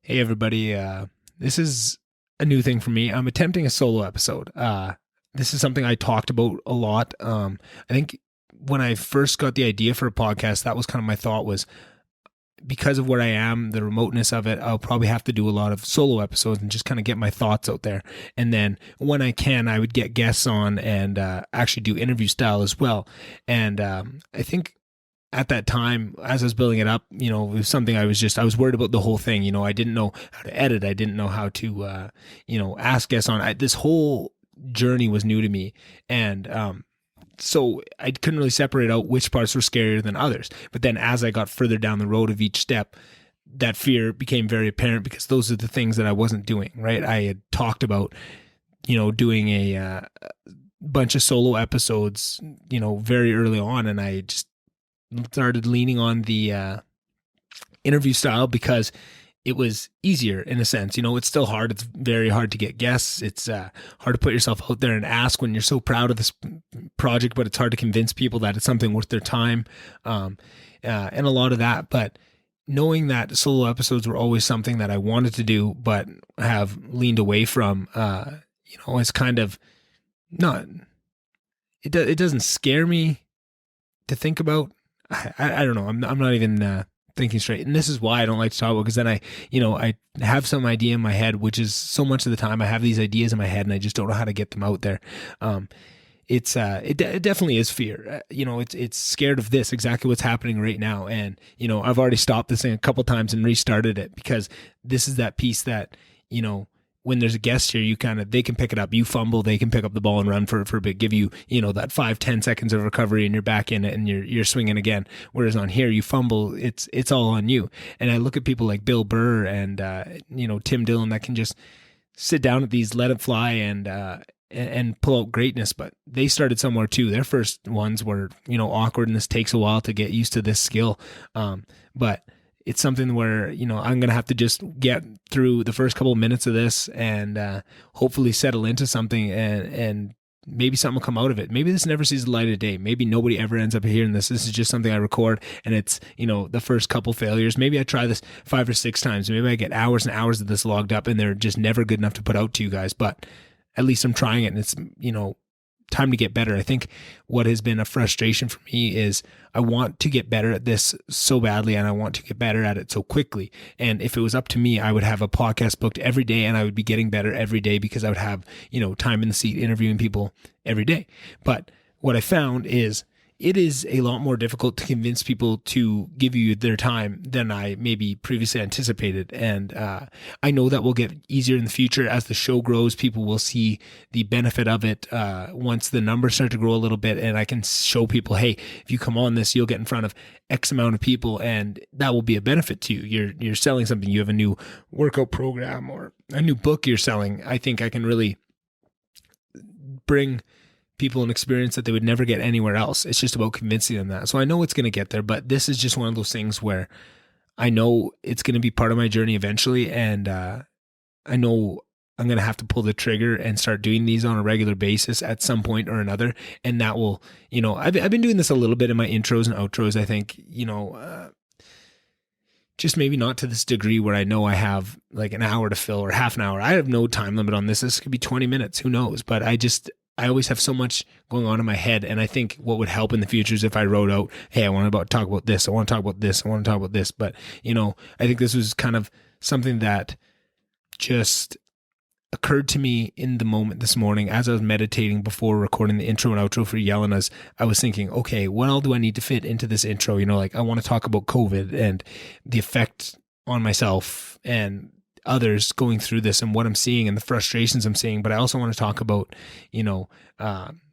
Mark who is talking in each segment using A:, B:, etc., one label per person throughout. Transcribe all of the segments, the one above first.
A: Hey everybody, this is a new thing for me. I'm attempting a solo episode. This is something I talked about a lot. I think when I first got the idea for a podcast, that was kind of my thought was because of where I am, the remoteness of it, I'll probably have to do a lot of solo episodes and just kind of get my thoughts out there. And then when I can, I would get guests on and actually do interview style as well. And I think at that time, as I was building it up, it was something I was worried about the whole thing. I didn't know how to edit. I didn't know how to, ask guests on. This whole journey was new to me. And so I couldn't really separate out which parts were scarier than others. But then as I got further down the road of each step, that fear became very apparent because those are the things that I wasn't doing, right? I had talked about, doing a bunch of solo episodes, very early on. And I just started leaning on the interview style because it was easier in a sense. It's still hard. It's very hard to get guests. It's hard to put yourself out there and ask when you're so proud of this project, but it's hard to convince people that it's something worth their time and a lot of that. But knowing that solo episodes were always something that I wanted to do, but have leaned away from, it's kind of not, it doesn't scare me to think about. I don't know. I'm not even thinking straight. And this is why I don't like to talk about, because then I have some idea in my head, which is so much of the time I have these ideas in my head and I just don't know how to get them out there. It definitely is fear. It's scared of this, exactly what's happening right now. And, I've already stopped this thing a couple times and restarted it because this is that piece that, when there's a guest here, they can pick it up. You fumble, they can pick up the ball and run for a bit, give you, that 5-10 seconds of recovery and you're back in it and you're swinging again. Whereas on here, you fumble, it's all on you. And I look at people like Bill Burr and, Tim Dillon that can just sit down at these, let it fly and pull out greatness, but they started somewhere too. Their first ones were, awkward, and this takes a while to get used to this skill. But it's something where, I'm going to have to just get through the first couple of minutes of this and hopefully settle into something and maybe something will come out of it. Maybe this never sees the light of day. Maybe nobody ever ends up hearing this. This is just something I record and it's, the first couple failures. Maybe I try this 5 or 6 times. Maybe I get hours and hours of this logged up and they're just never good enough to put out to you guys. But at least I'm trying it and it's, time to get better. I think what has been a frustration for me is I want to get better at this so badly and I want to get better at it so quickly. And if it was up to me, I would have a podcast booked every day and I would be getting better every day because I would have, time in the seat interviewing people every day. But what I found is it is a lot more difficult to convince people to give you their time than I maybe previously anticipated. And I know that will get easier in the future as the show grows. People will see the benefit of it once the numbers start to grow a little bit. And I can show people, hey, if you come on this, you'll get in front of X amount of people and that will be a benefit to you. You're selling something. You have a new workout program or a new book you're selling. I think I can really bring people an experience that they would never get anywhere else. It's just about convincing them that. So I know it's going to get there, but this is just one of those things where I know it's going to be part of my journey eventually. And I know I'm going to have to pull the trigger and start doing these on a regular basis at some point or another. And that will, I've been doing this a little bit in my intros and outros. I think, just maybe not to this degree where I know I have like an hour to fill or half an hour. I have no time limit on this. This could be 20 minutes. Who knows? But I always have so much going on in my head. And I think what would help in the future is if I wrote out, hey, I want to talk about this. I want to talk about this. I want to talk about this. But, I think this was kind of something that just occurred to me in the moment this morning as I was meditating before recording the intro and outro for Yelena's. I was thinking, okay, what all do I need to fit into this intro? I want to talk about COVID and the effect on myself and others going through this and what I'm seeing and the frustrations I'm seeing. But I also want to talk about, The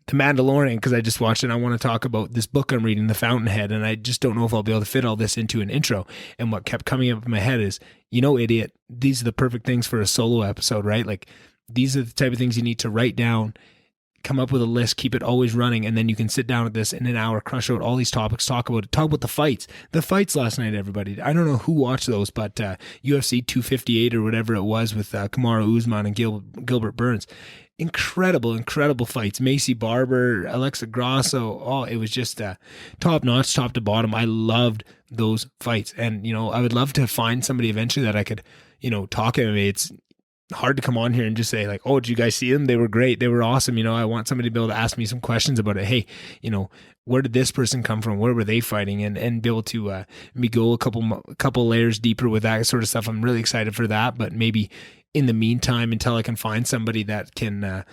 A: Mandalorian, because I just watched it. I want to talk about this book I'm reading, The Fountainhead, and I just don't know if I'll be able to fit all this into an intro. And what kept coming up in my head is, idiot, these are the perfect things for a solo episode, right? Like these are the type of things you need to write down, come up with a list, keep it always running, and then you can sit down at this in an hour, crush out all these topics, talk about the fights last night, everybody. I don't know who watched those, but UFC 258 or whatever it was with Kamaru Usman and Gilbert Burns. Incredible fights. Macy Barber, Alexa Grasso. Oh, it was just top notch, top to bottom. I loved those fights. And, I would love to find somebody eventually that I could, talk MMA. It's hard to come on here and just say like, oh, did you guys see them? They were great. They were awesome. I want somebody to be able to ask me some questions about it. Hey, where did this person come from? Where were they fighting? And be able to maybe go a couple layers deeper with that sort of stuff. I'm really excited for that, but maybe in the meantime, until I can find somebody that can,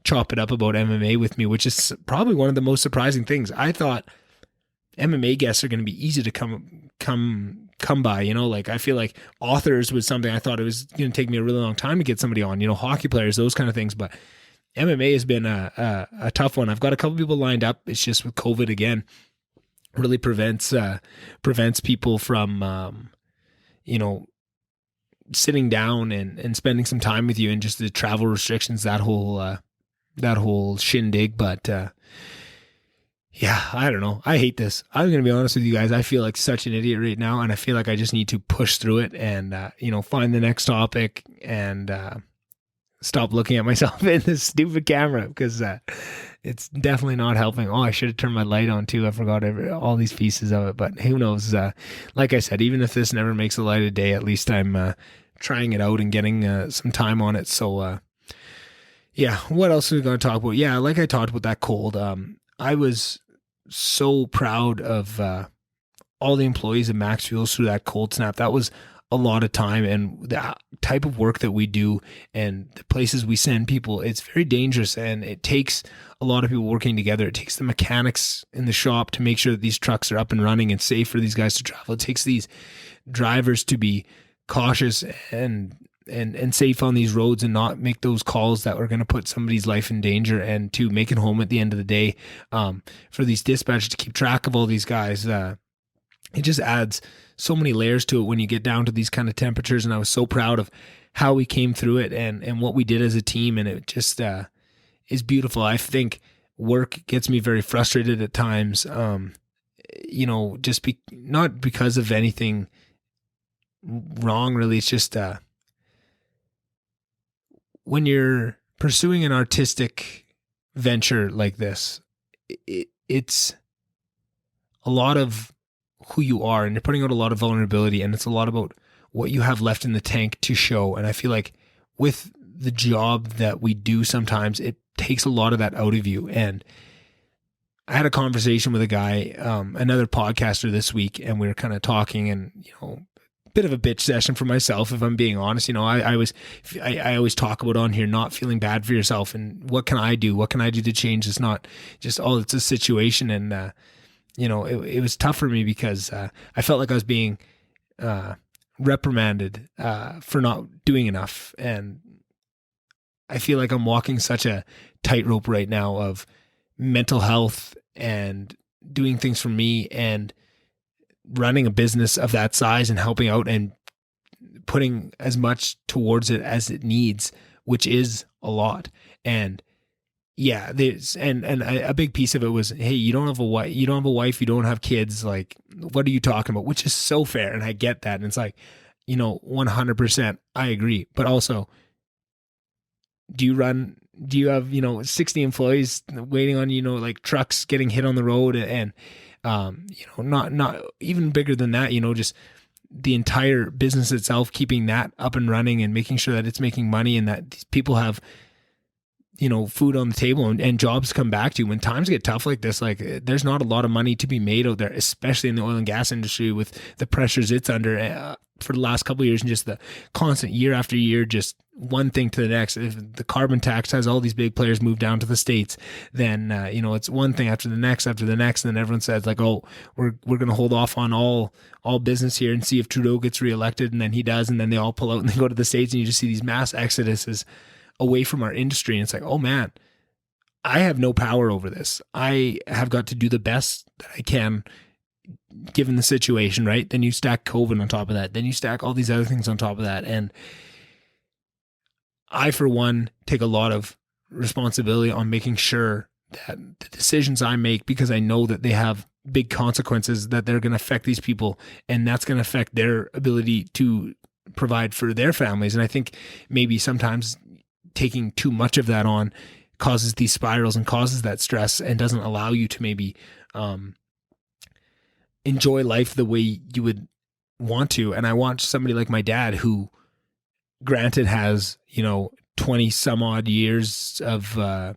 A: chop it up about MMA with me, which is probably one of the most surprising things. I thought MMA guests are going to be easy to come by, like I feel like authors was something I thought it was going to take me a really long time to get somebody on, hockey players, those kind of things. But MMA has been a tough one. I've got a couple people lined up. It's just with COVID again, really prevents people from, sitting down and spending some time with you, and just the travel restrictions, that whole shindig. But yeah, I don't know. I hate this. I'm going to be honest with you guys. I feel like such an idiot right now, and I feel like I just need to push through it and, find the next topic and stop looking at myself in this stupid camera, because it's definitely not helping. Oh, I should have turned my light on too. I forgot all these pieces of it, but who knows? Like I said, even if this never makes the light of day, at least I'm trying it out and getting some time on it. So yeah, what else are we going to talk about? Yeah, like I talked about that cold. I was so proud of all the employees of Max Fuels through that cold snap. That was a lot of time, and the type of work that we do and the places we send people, it's very dangerous, and it takes a lot of people working together. It takes the mechanics in the shop to make sure that these trucks are up and running and safe for these guys to travel. It takes these drivers to be cautious and safe on these roads and not make those calls that are going to put somebody's life in danger, and to make it home at the end of the day. For these dispatchers to keep track of all these guys, it just adds so many layers to it when you get down to these kind of temperatures. And I was so proud of how we came through it and what we did as a team. And it just is beautiful. I think work gets me very frustrated at times, not because of anything wrong, really. It's just when you're pursuing an artistic venture like this, it's a lot of who you are, and you're putting out a lot of vulnerability, and it's a lot about what you have left in the tank to show. And I feel like with the job that we do, sometimes it takes a lot of that out of you. And I had a conversation with a guy, another podcaster this week, and we were kind of talking, and, bit of a bitch session for myself, if I'm being honest. I always talk about on here not feeling bad for yourself, and what can I do? What can I do to change? It's not just, it's a situation. And, it was tough for me because I felt like I was being reprimanded for not doing enough. And I feel like I'm walking such a tightrope right now of mental health and doing things for me and running a business of that size and helping out and putting as much towards it as it needs, which is a lot. And yeah, there's and a big piece of it was, hey, you don't have a wife, you don't have kids. Like, what are you talking about? Which is so fair, and I get that. And it's like, 100%, I agree. But also, do you have 60 employees waiting on like trucks getting hit on the road, and not even bigger than that, just the entire business itself, keeping that up and running and making sure that it's making money and that these people have food on the table and jobs come back to you when times get tough like this. Like, there's not a lot of money to be made out there, especially in the oil and gas industry with the pressures it's under for the last couple of years, and just the constant year after year, just one thing to the next. If the carbon tax has all these big players move down to the States, then, it's one thing after the next, and then everyone says like, oh, we're going to hold off on all business here and see if Trudeau gets reelected. And then he does. And then they all pull out and they go to the States, and you just see these mass exoduses away from our industry. And it's like, oh man, I have no power over this. I have got to do the best that I can given the situation, right? Then you stack COVID on top of that. Then you stack all these other things on top of that. And I, for one, take a lot of responsibility on making sure that the decisions I make, because I know that they have big consequences, that they're going to affect these people, and that's going to affect their ability to provide for their families. And I think maybe sometimes taking too much of that on causes these spirals and causes that stress and doesn't allow you to maybe enjoy life the way you would want to. And I watch somebody like my dad, who granted has, 20 some odd years of a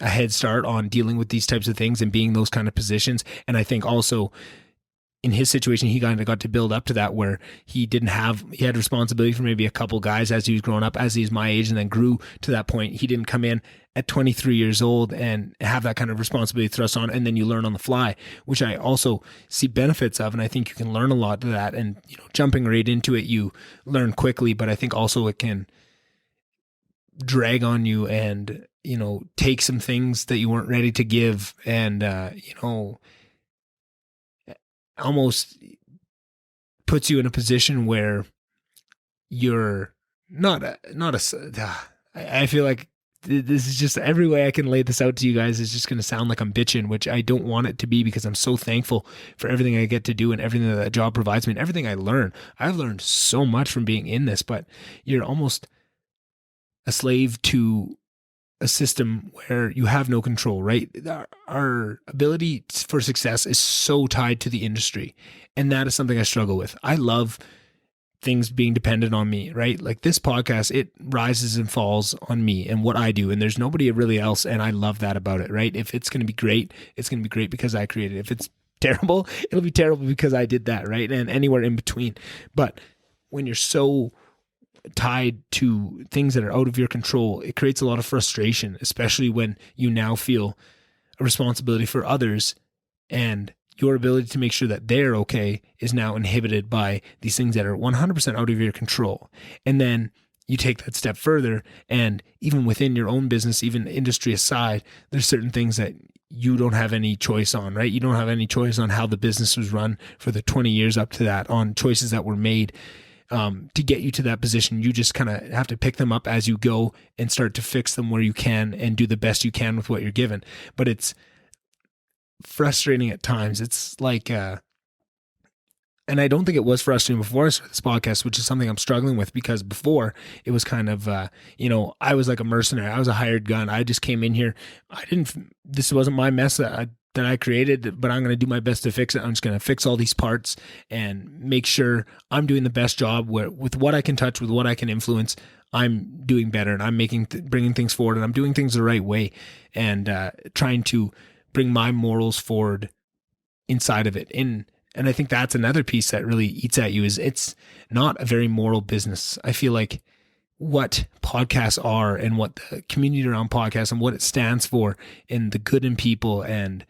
A: head start on dealing with these types of things and being those kind of positions. And I think also in his situation, he kind of got to build up to that, where he had responsibility for maybe a couple guys as he was growing up, as he's my age, and then grew to that point. He didn't come in at 23 years old and have that kind of responsibility thrust on, and then you learn on the fly, which I also see benefits of. And I think you can learn a lot to that, and, jumping right into it, you learn quickly, but I think also it can drag on you and, take some things that you weren't ready to give. And, almost puts you in a position where you're I feel like this is just, every way I can lay this out to you guys is just going to sound like I'm bitching, which I don't want it to be, because I'm so thankful for everything I get to do and everything that job provides me and everything I learn. I've learned so much from being in this, but you're almost a slave to a system where you have no control, right? Our ability for success is so tied to the industry. And that is something I struggle with. I love things being dependent on me, right? Like this podcast, it rises and falls on me and what I do. And there's nobody really else. And I love that about it, right? If it's going to be great, it's going to be great because I created it. If it's terrible, it'll be terrible because I did that, right? And anywhere in between. But when you're so tied to things that are out of your control, it creates a lot of frustration, especially when you now feel a responsibility for others, and your ability to make sure that they're okay is now inhibited by these things that are 100% out of your control. And then you take that step further, and even within your own business, even industry aside, there's certain things that you don't have any choice on, right? You don't have any choice on how the business was run for the 20 years up to that, on choices that were made to get you to that position. You just kind of have to pick them up as you go and start to fix them where you can and do the best you can with what you're given. But it's frustrating at times. It's like, and I don't think it was frustrating before I started this podcast, which is something I'm struggling with, because before it was kind of, I was like a mercenary. I was a hired gun. I just came in here. This wasn't my mess that I created, but I'm going to do my best to fix it. I'm just going to fix all these parts and make sure I'm doing the best job with what I can touch, with what I can influence. I'm doing better, and I'm bringing things forward, and I'm doing things the right way, and trying to bring my morals forward inside of it. And I think that's another piece that really eats at you, is it's not a very moral business. I feel like what podcasts are, and what the community around podcasts and what it stands for, and the good in people, and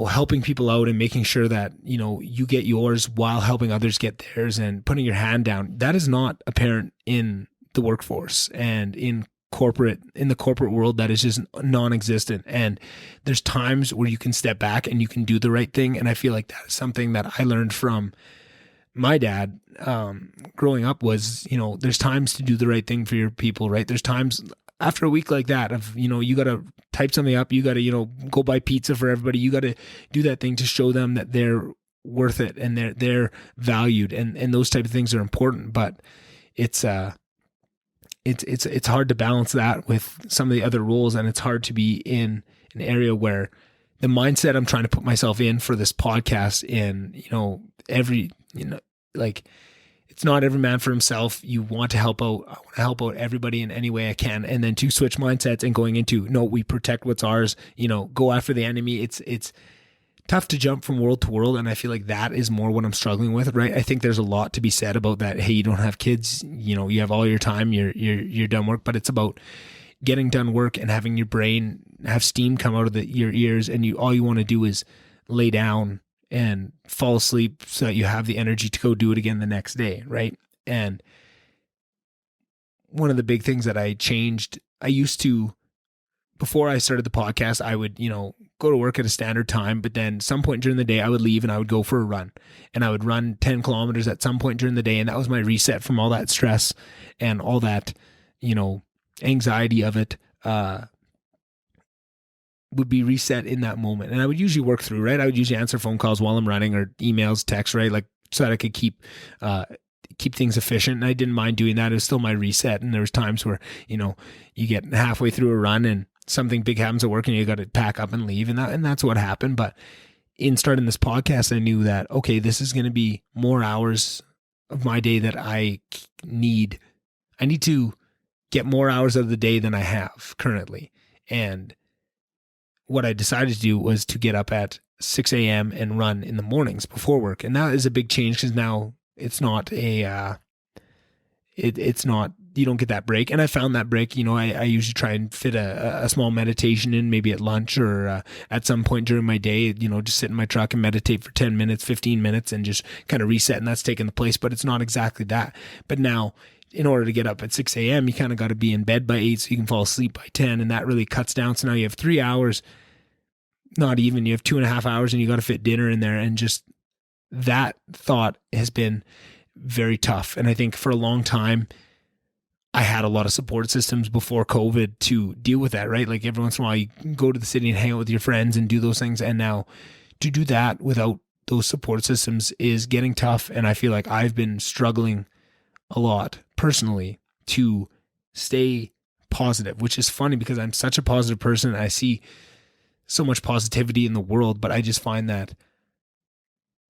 A: helping people out and making sure that, you get yours while helping others get theirs and putting your hand down. That is not apparent in the workforce and in the corporate world. That is just non-existent. And there's times where you can step back and you can do the right thing. And I feel like that is something that I learned from my dad growing up, was, there's times to do the right thing for your people, right? There's times after a week like that of, you got to type something up, you got to, go buy pizza for everybody. You got to do that thing to show them that they're worth it and they're valued, and those type of things are important. But it's hard to balance that with some of the other roles, and it's hard to be in an area where the mindset I'm trying to put myself in for this podcast, in, it's not every man for himself. You want to help out. I want to help out everybody in any way I can. And then to switch mindsets and going into, no, we protect what's ours, go after the enemy. It's tough to jump from world to world. And I feel like that is more what I'm struggling with, right? I think there's a lot to be said about that. Hey, you don't have kids, you have all your time, you're done work, but it's about getting done work and having your brain have steam come out of your ears. And all you want to do is lay down and fall asleep so that you have the energy to go do it again the next day, right? And one of the big things that I changed, I used to, before I started the podcast, I would, go to work at a standard time, but then some point during the day I would leave and I would go for a run, and I would run 10 kilometers at some point during the day. And that was my reset from all that stress and all that, anxiety of it would be reset in that moment. And I would usually work through, right? I would usually answer phone calls while I'm running, or emails, texts, right? Like, so that I could keep things efficient. And I didn't mind doing that. It was still my reset. And there was times where, you get halfway through a run and something big happens at work and you got to pack up and leave. And that's what happened. But in starting this podcast, I knew that, okay, this is going to be more hours of my day that I need. I need to get more hours of the day than I have currently. And what I decided to do was to get up at 6 a.m. and run in the mornings before work. And that is a big change, because now it's not you don't get that break. And I found that break, I usually try and fit a small meditation in, maybe at lunch or at some point during my day, just sit in my truck and meditate for 10 minutes, 15 minutes and just kind of reset. And that's taken the place, but it's not exactly that. But now, in order to get up at 6 a.m., you kind of got to be in bed by 8 so you can fall asleep by 10. And that really cuts down. So now you have 3 hours, not even, you have 2.5 hours, and you got to fit dinner in there. And just that thought has been very tough. And I think for a long time, I had a lot of support systems before COVID to deal with that, right? Like every once in a while you go to the city and hang out with your friends and do those things. And now to do that without those support systems is getting tough. And I feel like I've been struggling a lot personally to stay positive, which is funny because I'm such a positive person and I see so much positivity in the world, but I just find that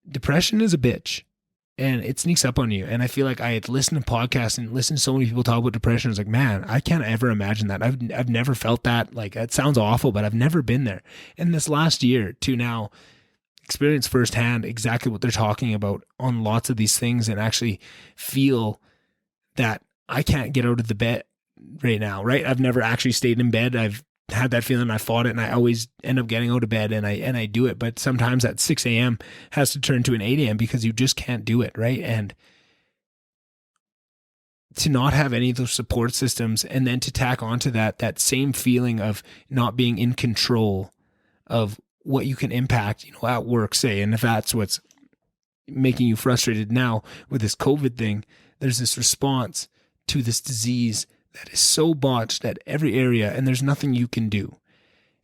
A: depression is a bitch and it sneaks up on you. And I feel like I had listened to podcasts and listened to so many people talk about depression. I was like, man, I can't ever imagine that. I've never felt that. Like, it sounds awful, but I've never been there. And this last year to now experience firsthand exactly what they're talking about on lots of these things, and actually feel that I can't get out of the bed right now, right? I've never actually stayed in bed. I've had that feeling, I fought it, and I always end up getting out of bed and I do it. But sometimes that 6 a.m. has to turn to an 8 a.m. because you just can't do it, right? And to not have any of those support systems, and then to tack onto that same feeling of not being in control of what you can impact, at work, say, and if that's what's making you frustrated now with this COVID thing, there's this response to this disease that is so botched at every area, and there's nothing you can do.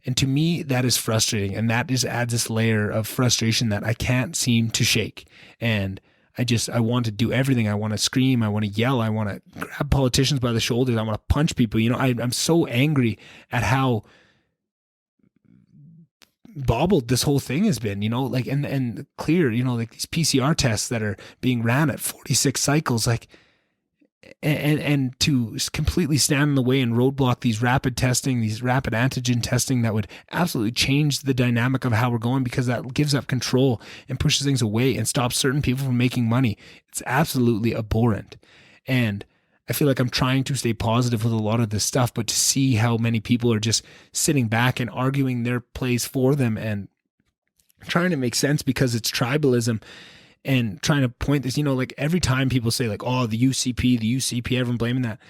A: And to me, that is frustrating. And that just adds this layer of frustration that I can't seem to shake. And I want to do everything. I want to scream. I want to yell. I want to grab politicians by the shoulders. I want to punch people. I'm so angry at how bobbled this whole thing has been, and clear, like these PCR tests that are being ran at 46 cycles, like, and to completely stand in the way and roadblock these rapid antigen testing that would absolutely change the dynamic of how we're going, because that gives up control and pushes things away and stops certain people from making money. It's absolutely abhorrent. And I feel like I'm trying to stay positive with a lot of this stuff, but to see how many people are just sitting back and arguing their plays for them and trying to make sense because it's tribalism, and trying to point this, like every time people say like, oh, the UCP, everyone blaming that.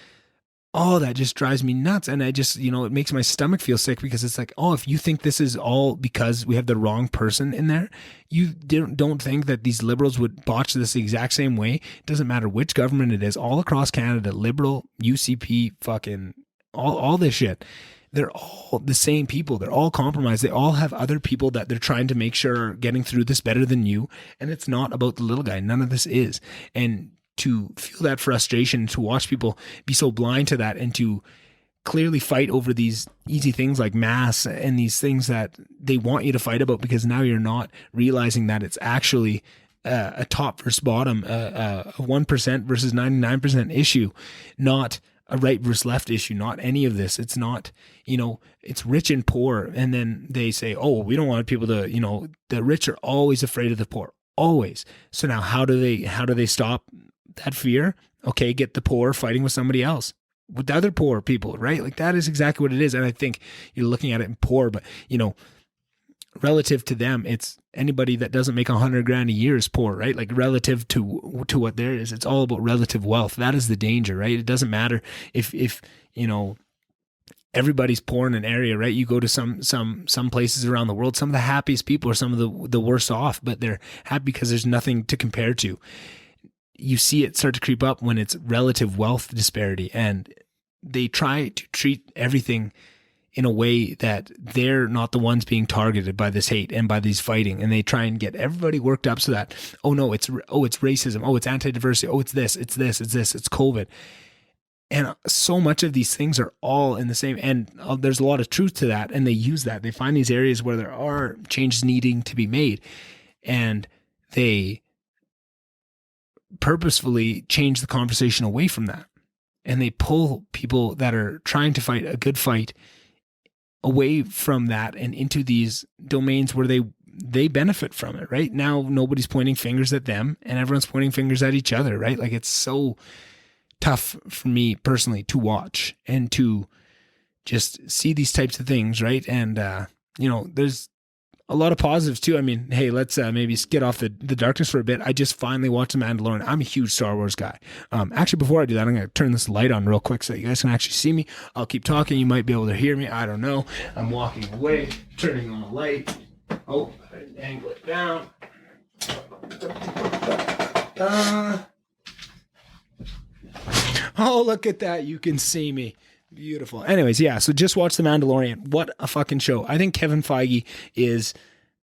A: Oh, that just drives me nuts. And I just, it makes my stomach feel sick, because it's like, oh, if you think this is all because we have the wrong person in there, you don't think that these liberals would botch this the exact same way. It doesn't matter which government it is, all across Canada, liberal, UCP, fucking all this shit. They're all the same people. They're all compromised. They all have other people that they're trying to make sure are getting through this better than you. And it's not about the little guy. None of this is. And to feel that frustration, to watch people be so blind to that, and to clearly fight over these easy things like masks and these things that they want you to fight about, because now you're not realizing that it's actually a top versus bottom, a 1% versus 99% issue, not a right versus left issue, not any of this. It's not, it's rich and poor. And then they say, oh, we don't want people to, the rich are always afraid of the poor, always. So now how do they stop that fear? Okay, get the poor fighting with somebody else, with the other poor people, right? Like, that is exactly what it is. And I think you're looking at it in poor, but relative to them, it's anybody that doesn't make $100,000 a year is poor, right? Like, relative to what there is, it's all about relative wealth. That is the danger, right? It doesn't matter if everybody's poor in an area, right? You go to some places around the world, some of the happiest people are some of the worst off, but they're happy because there's nothing to compare to. You see it start to creep up when it's relative wealth disparity, and they try to treat everything in a way that they're not the ones being targeted by this hate and by these fighting. And they try and get everybody worked up so that, oh no, it's racism. Oh, it's anti-diversity. Oh, it's this, it's COVID. And so much of these things are all in the same, and there's a lot of truth to that. And they use that. They find these areas where there are changes needing to be made, and they purposefully change the conversation away from that. And they pull people that are trying to fight a good fight away from that and into these domains where they benefit from it. Right now, nobody's pointing fingers at them and everyone's pointing fingers at each other, right? Like, it's so tough for me personally to watch and to just see these types of things, right? And, there's a lot of positives too. I mean, hey, let's maybe get off the darkness for a bit. I just finally watched The Mandalorian. I'm a huge Star Wars guy. Actually, before I do that, I'm going to turn this light on real quick so you guys can actually see me. I'll keep talking. You might be able to hear me. I don't know. I'm walking away, turning on the light. Oh, angle it down. Oh, look at that. You can see me. Beautiful. Anyways, yeah, so just watch The Mandalorian. What a fucking show. I think Kevin Feige is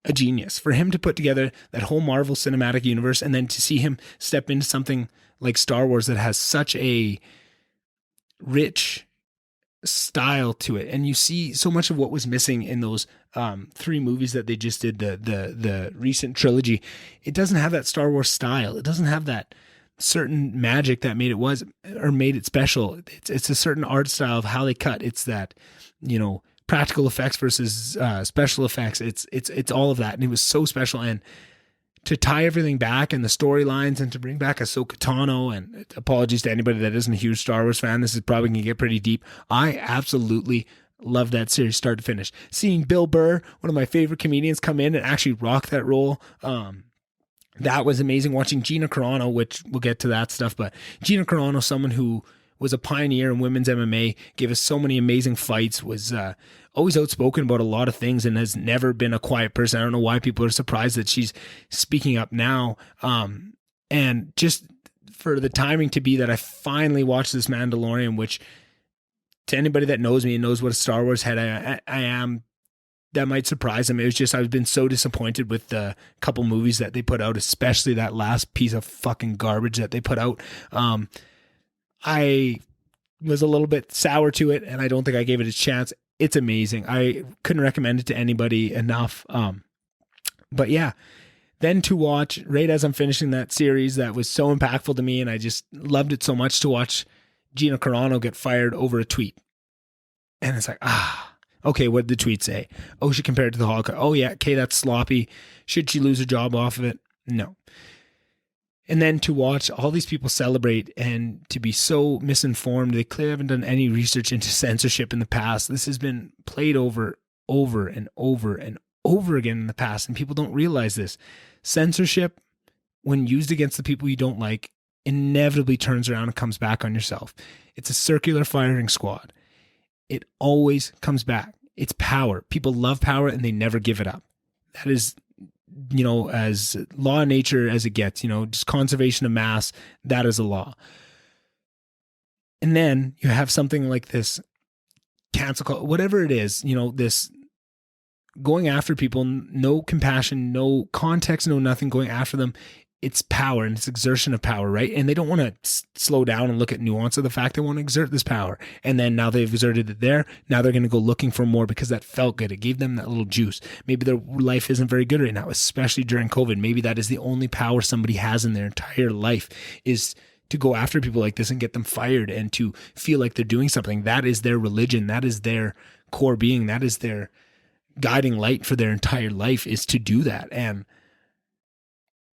A: a genius. For him to put together that whole Marvel Cinematic Universe and then to see him step into something like Star Wars that has such a rich style to it. And you see so much of what was missing in those 3 movies that they just did, the recent trilogy. It doesn't have that Star Wars style. It doesn't have that certain magic that made it special. It's a certain art style of how they cut. It's that, practical effects versus special effects. It's all of that. And it was so special. And to tie everything back and the storylines and to bring back Ahsoka Tano, and apologies to anybody that isn't a huge Star Wars fan, this is probably going to get pretty deep. I absolutely love that series start to finish. Seeing Bill Burr, one of my favorite comedians, come in and actually rock that role. That was amazing. Watching Gina Carano, which we'll get to that stuff, but Gina Carano, someone who was a pioneer in women's MMA, gave us so many amazing fights, was always outspoken about a lot of things and has never been a quiet person. I don't know why people are surprised that she's speaking up now. And just for the timing to be that I finally watched this Mandalorian, which to anybody that knows me and knows what a Star Wars head I am, that might surprise them. It was just, I've been so disappointed with the couple movies that they put out, especially that last piece of fucking garbage that they put out. I was a little bit sour to it, and I don't think I gave it a chance. It's amazing. I couldn't recommend it to anybody enough. But yeah, then to watch right as I'm finishing that series that was so impactful to me, and I just loved it so much, to watch Gina Carano get fired over a tweet. And it's like, okay, what did the tweet say? Oh, she compared it to the Holocaust. Oh yeah, okay, that's sloppy. Should she lose her job off of it? No. And then to watch all these people celebrate and to be so misinformed. They clearly haven't done any research into censorship in the past. This has been played over and over again in the past, and people don't realize this. Censorship, when used against the people you don't like, inevitably turns around and comes back on yourself. It's a circular firing squad. It always comes back. It's power. People love power and they never give it up. That is, as law of nature as it gets, just conservation of mass, that is a law. And then you have something like this cancel culture, whatever it is, this going after people, no compassion, no context, no nothing, going after them. It's power and it's exertion of power, right? And they don't want to slow down and look at nuance of the fact they want to exert this power. And then now they've exerted it there. Now they're going to go looking for more because that felt good. It gave them that little juice. Maybe their life isn't very good right now, especially during COVID. Maybe that is the only power somebody has in their entire life, is to go after people like this and get them fired and to feel like they're doing something. That is their religion. That is their core being. That is their guiding light for their entire life, is to do that. And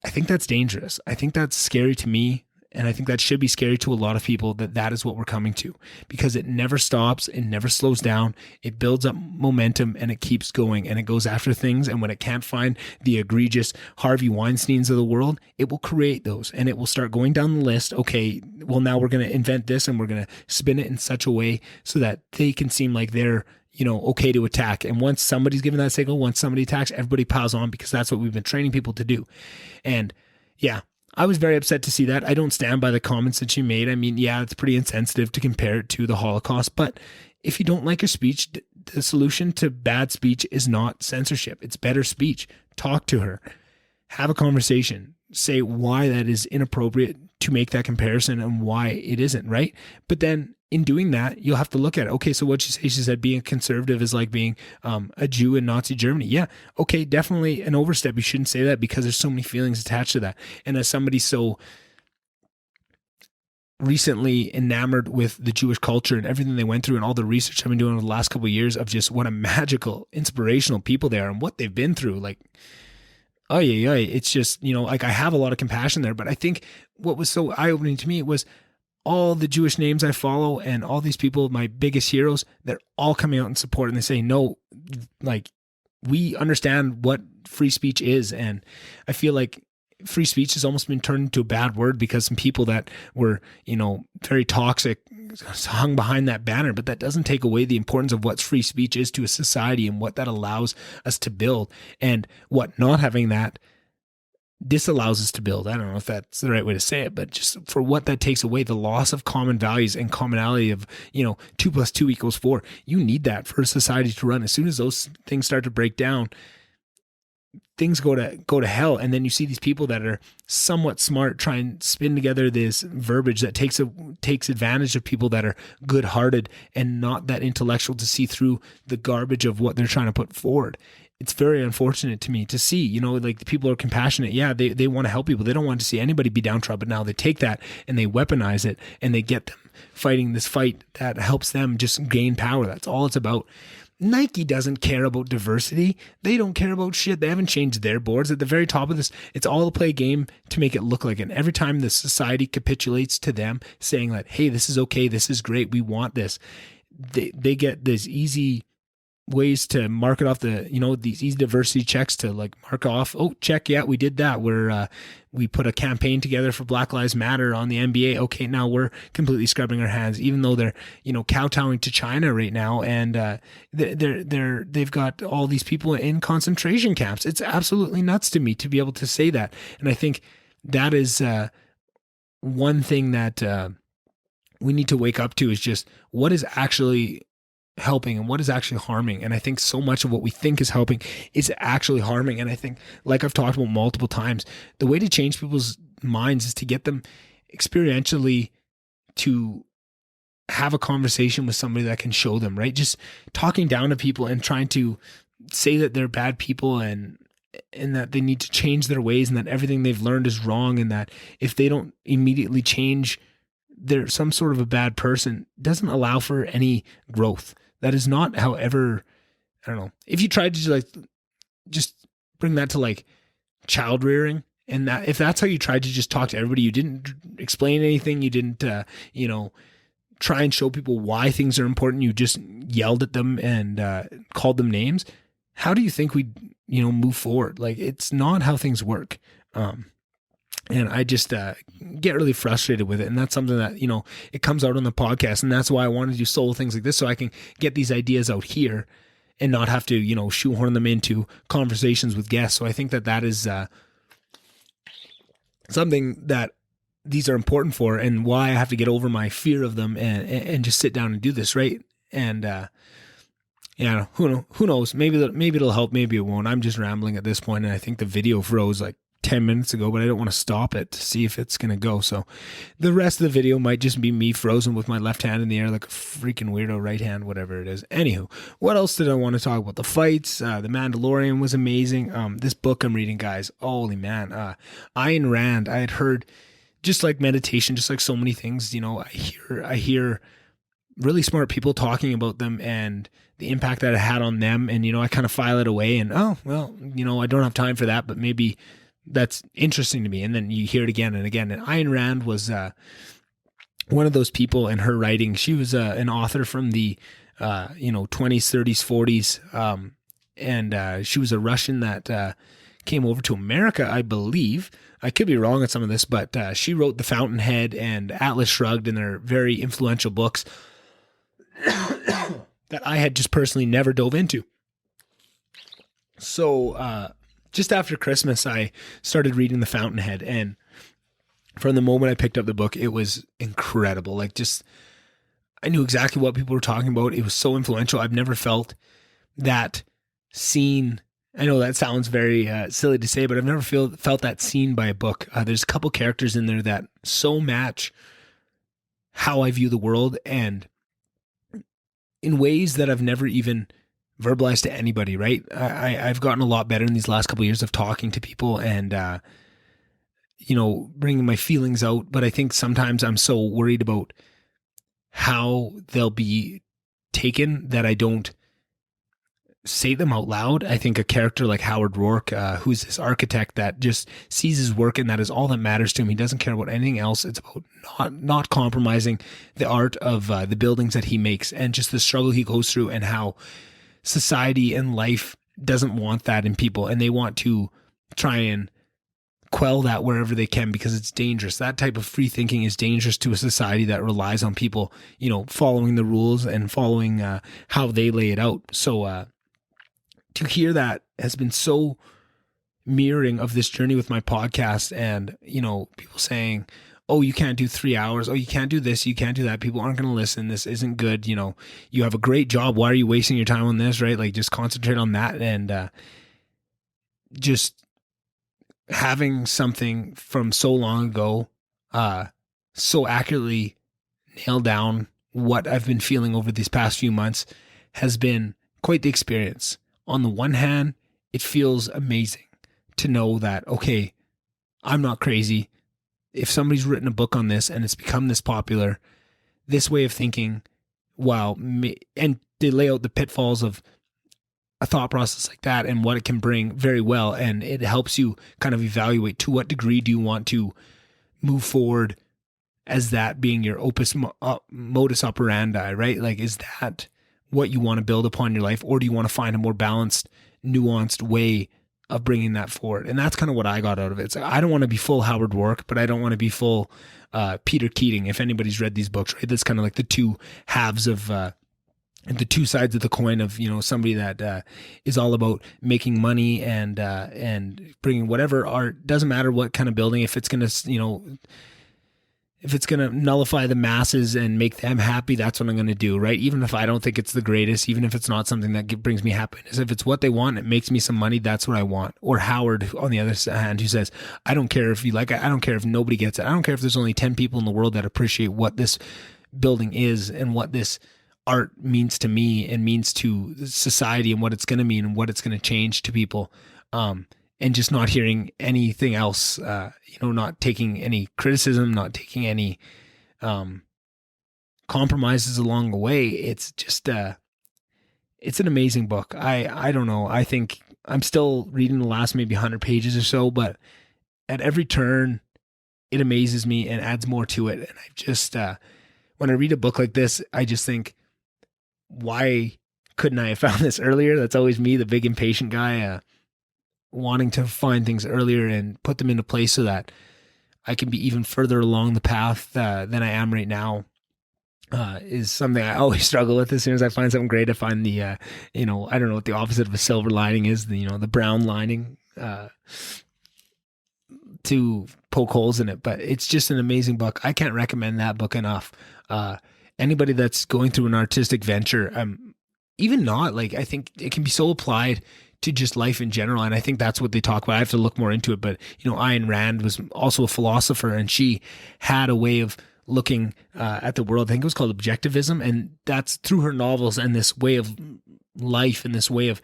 A: I think that's dangerous. I think that's scary to me. And I think that should be scary to a lot of people, that is what we're coming to, because it never stops. It never slows down. It builds up momentum and it keeps going, and it goes after things. And when it can't find the egregious Harvey Weinsteins of the world, it will create those, and it will start going down the list. Okay, well, now we're going to invent this and we're going to spin it in such a way so that they can seem like they're, okay to attack. And once somebody's given that signal, once somebody attacks, everybody piles on, because that's what we've been training people to do. And yeah, I was very upset to see that. I don't stand by the comments that she made. I mean, yeah, it's pretty insensitive to compare it to the Holocaust, but if you don't like her speech, the solution to bad speech is not censorship. It's better speech. Talk to her. Have a conversation. Say why that is inappropriate to make that comparison and why it isn't, right? But then in doing that, you'll have to look at it. Okay, so what'd she say? She said being a conservative is like being a Jew in Nazi Germany. Yeah, okay, definitely an overstep. You shouldn't say that because there's so many feelings attached to that. And as somebody so recently enamored with the Jewish culture and everything they went through and all the research I've been doing over the last couple of years of just what a magical, inspirational people they are and what they've been through, like, oh yeah, it's just, like I have a lot of compassion there. But I think what was so eye-opening to me was all the Jewish names I follow and all these people, my biggest heroes, they're all coming out in support and they say, no, like we understand what free speech is. And I feel like free speech has almost been turned into a bad word because some people that were, very toxic hung behind that banner, but that doesn't take away the importance of what free speech is to a society and what that allows us to build and what not having that disallows us to build. I don't know if that's the right way to say it, but just for what that takes away, the loss of common values and commonality of, 2 + 2 = 4. You need that for a society to run. As soon as those things start to break down, things go to hell. And then you see these people that are somewhat smart try and spin together this verbiage that takes advantage of people that are good-hearted and not that intellectual to see through the garbage of what they're trying to put forward. It's very unfortunate to me to see, like the people are compassionate. Yeah, they want to help people. They don't want to see anybody be downtrodden. Now they take that and they weaponize it and they get them fighting this fight that helps them just gain power. That's all it's about. Nike doesn't care about diversity. They don't care about shit. They haven't changed their boards. At the very top of this, it's all to play a game to make it look like it. And every time the society capitulates to them saying like, hey, this is okay, this is great, we want this, they get this easy ways to mark it off these easy diversity checks to like mark off, oh, check, yeah, we did that. We put a campaign together for Black Lives Matter on the NBA. Okay, now we're completely scrubbing our hands, even though they're, kowtowing to China right now. And they've got all these people in concentration camps. It's absolutely nuts to me to be able to say that. And I think that is one thing that we need to wake up to is just what is actually helping and what is actually harming. And I think so much of what we think is helping is actually harming. And I think, like I've talked about multiple times, the way to change people's minds is to get them experientially to have a conversation with somebody that can show them, right? Just talking down to people and trying to say that they're bad people and that they need to change their ways and that everything they've learned is wrong and that if they don't immediately change, they're some sort of a bad person, doesn't allow for any growth. That is not, however, I don't know. If you tried to just bring that to child rearing, and that if that's how you tried to just talk to everybody, you didn't explain anything, you didn't, try and show people why things are important, you just yelled at them and called them names. How do you think we, move forward? It's not how things work. And I just get really frustrated with it. And that's something that, it comes out on the podcast. And that's why I want to do solo things like this so I can get these ideas out here and not have to, shoehorn them into conversations with guests. So I think that is something that these are important for and why I have to get over my fear of them and just sit down and do this, right? And who knows? Maybe it'll help, maybe it won't. I'm just rambling at this point, and I think the video froze 10 minutes ago, but I don't want to stop it to see if it's going to go. So the rest of the video might just be me frozen with my left hand in the air like a freaking weirdo right hand, whatever it is. Anywho, what else did I want to talk about? The fights, The Mandalorian was amazing. This book I'm reading, guys, holy man. Ayn Rand, I had heard, just like meditation, just like so many things, I hear really smart people talking about them and the impact that it had on them. And, I kind of file it away and, oh, well, I don't have time for that, but maybe that's interesting to me. And then you hear it again and again. And Ayn Rand was one of those people in her writing. She was an author from the 20s, 30s, 40s. And she was a Russian that came over to America, I believe. I could be wrong on some of this, but she wrote The Fountainhead and Atlas Shrugged, and they're very influential books that I had just personally never dove into. So just after Christmas, I started reading The Fountainhead, and from the moment I picked up the book, it was incredible. Like, just, I knew exactly what people were talking about. It was so influential. I've never felt that seen. I know that sounds very silly to say, but I've never felt that seen by a book. There's a couple characters in there that so match how I view the world, and in ways that I've never even verbalized to anybody, right? I've gotten a lot better in these last couple of years of talking to people and, bringing my feelings out. But I think sometimes I'm so worried about how they'll be taken that I don't say them out loud. I think a character like Howard Rourke, who's this architect that just sees his work and that is all that matters to him. He doesn't care about anything else. It's about not compromising the art of the buildings that he makes, and just the struggle he goes through, and how society and life doesn't want that in people, and they want to try and quell that wherever they can because it's dangerous. That type of free thinking is dangerous to a society that relies on people, following the rules and following how they lay it out. So to hear that has been so mirroring of this journey with my podcast, and, people saying, oh, you can't do 3 hours. Oh, you can't do this. You can't do that. People aren't going to listen. This isn't good. You have a great job. Why are you wasting your time on this? Right? Like, just concentrate on that. And just having something from so long ago so accurately nail down what I've been feeling over these past few months has been quite the experience. On the one hand, it feels amazing to know that, okay, I'm not crazy. If somebody's written a book on this and it's become this popular, this way of thinking, wow, and they lay out the pitfalls of a thought process like that and what it can bring very well. And it helps you kind of evaluate to what degree do you want to move forward as that being your modus operandi, right? Like, is that what you want to build upon your life, or do you want to find a more balanced, nuanced way of bringing that forward? And that's kind of what I got out of it. It's like, I don't want to be full Howard Rourke, but I don't want to be full Peter Keating. If anybody's read these books, right? That's kind of like the two halves of the two sides of the coin of, somebody that is all about making money and bringing whatever art, doesn't matter what kind of building, if it's going to, if it's going to nullify the masses and make them happy, that's what I'm going to do, right? Even if I don't think it's the greatest, even if it's not something that brings me happiness, if it's what they want, it makes me some money, that's what I want. Or Howard, on the other hand, who says, I don't care if you like it, I don't care if nobody gets it, I don't care if there's only 10 people in the world that appreciate what this building is and what this art means to me and means to society and what it's going to mean and what it's going to change to people. And just not hearing anything else, not taking any criticism, not taking any compromises along the way. It's just, it's an amazing book. I don't know. I think I'm still reading the last maybe 100 pages or so, but at every turn, it amazes me and adds more to it. And I just, when I read a book like this, I just think, why couldn't I have found this earlier? That's always me, the big impatient guy, wanting to find things earlier and put them into place so that I can be even further along the path than I am right now, is something I always struggle with. As soon as I find something great, I find the, I don't know what the opposite of a silver lining is, the brown lining, to poke holes in it. But it's just an amazing book. I can't recommend that book enough. Anybody that's going through an artistic venture, even not, like, I think it can be so applied to just life in general. And I think that's what they talk about. I have to look more into it, but Ayn Rand was also a philosopher, and she had a way of looking at the world. I think it was called objectivism. And that's through her novels, and this way of life and this way of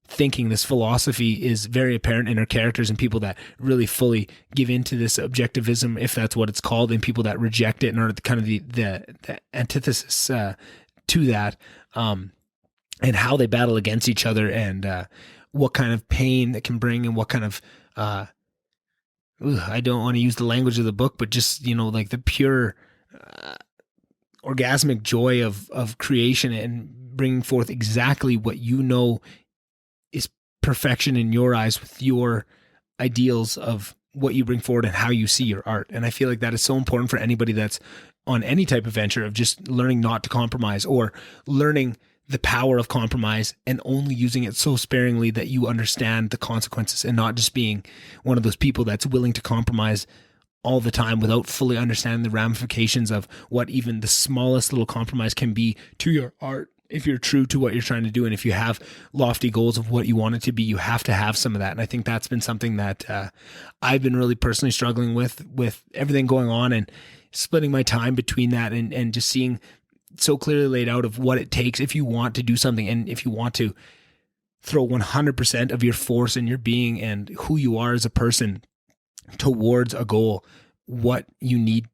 A: thinking, this philosophy is very apparent in her characters, and people that really fully give into this objectivism, if that's what it's called, and people that reject it and are kind of the antithesis to that, and how they battle against each other, and what kind of pain it can bring, and what kind of I don't want to use the language of the book, but just like the pure orgasmic joy of creation and bringing forth exactly what is perfection in your eyes with your ideals of what you bring forward and how you see your art. And I feel like that is so important for anybody that's on any type of venture, of just learning not to compromise, or learning the power of compromise and only using it so sparingly that you understand the consequences, and not just being one of those people that's willing to compromise all the time without fully understanding the ramifications of what even the smallest little compromise can be to your art. If you're true to what you're trying to do, and if you have lofty goals of what you want it to be, you have to have some of that. And I think that's been something that I've been really personally struggling with everything going on, and splitting my time between that and just seeing so clearly laid out of what it takes if you want to do something, and if you want to throw 100% of your force and your being and who you are as a person towards a goal, what you need,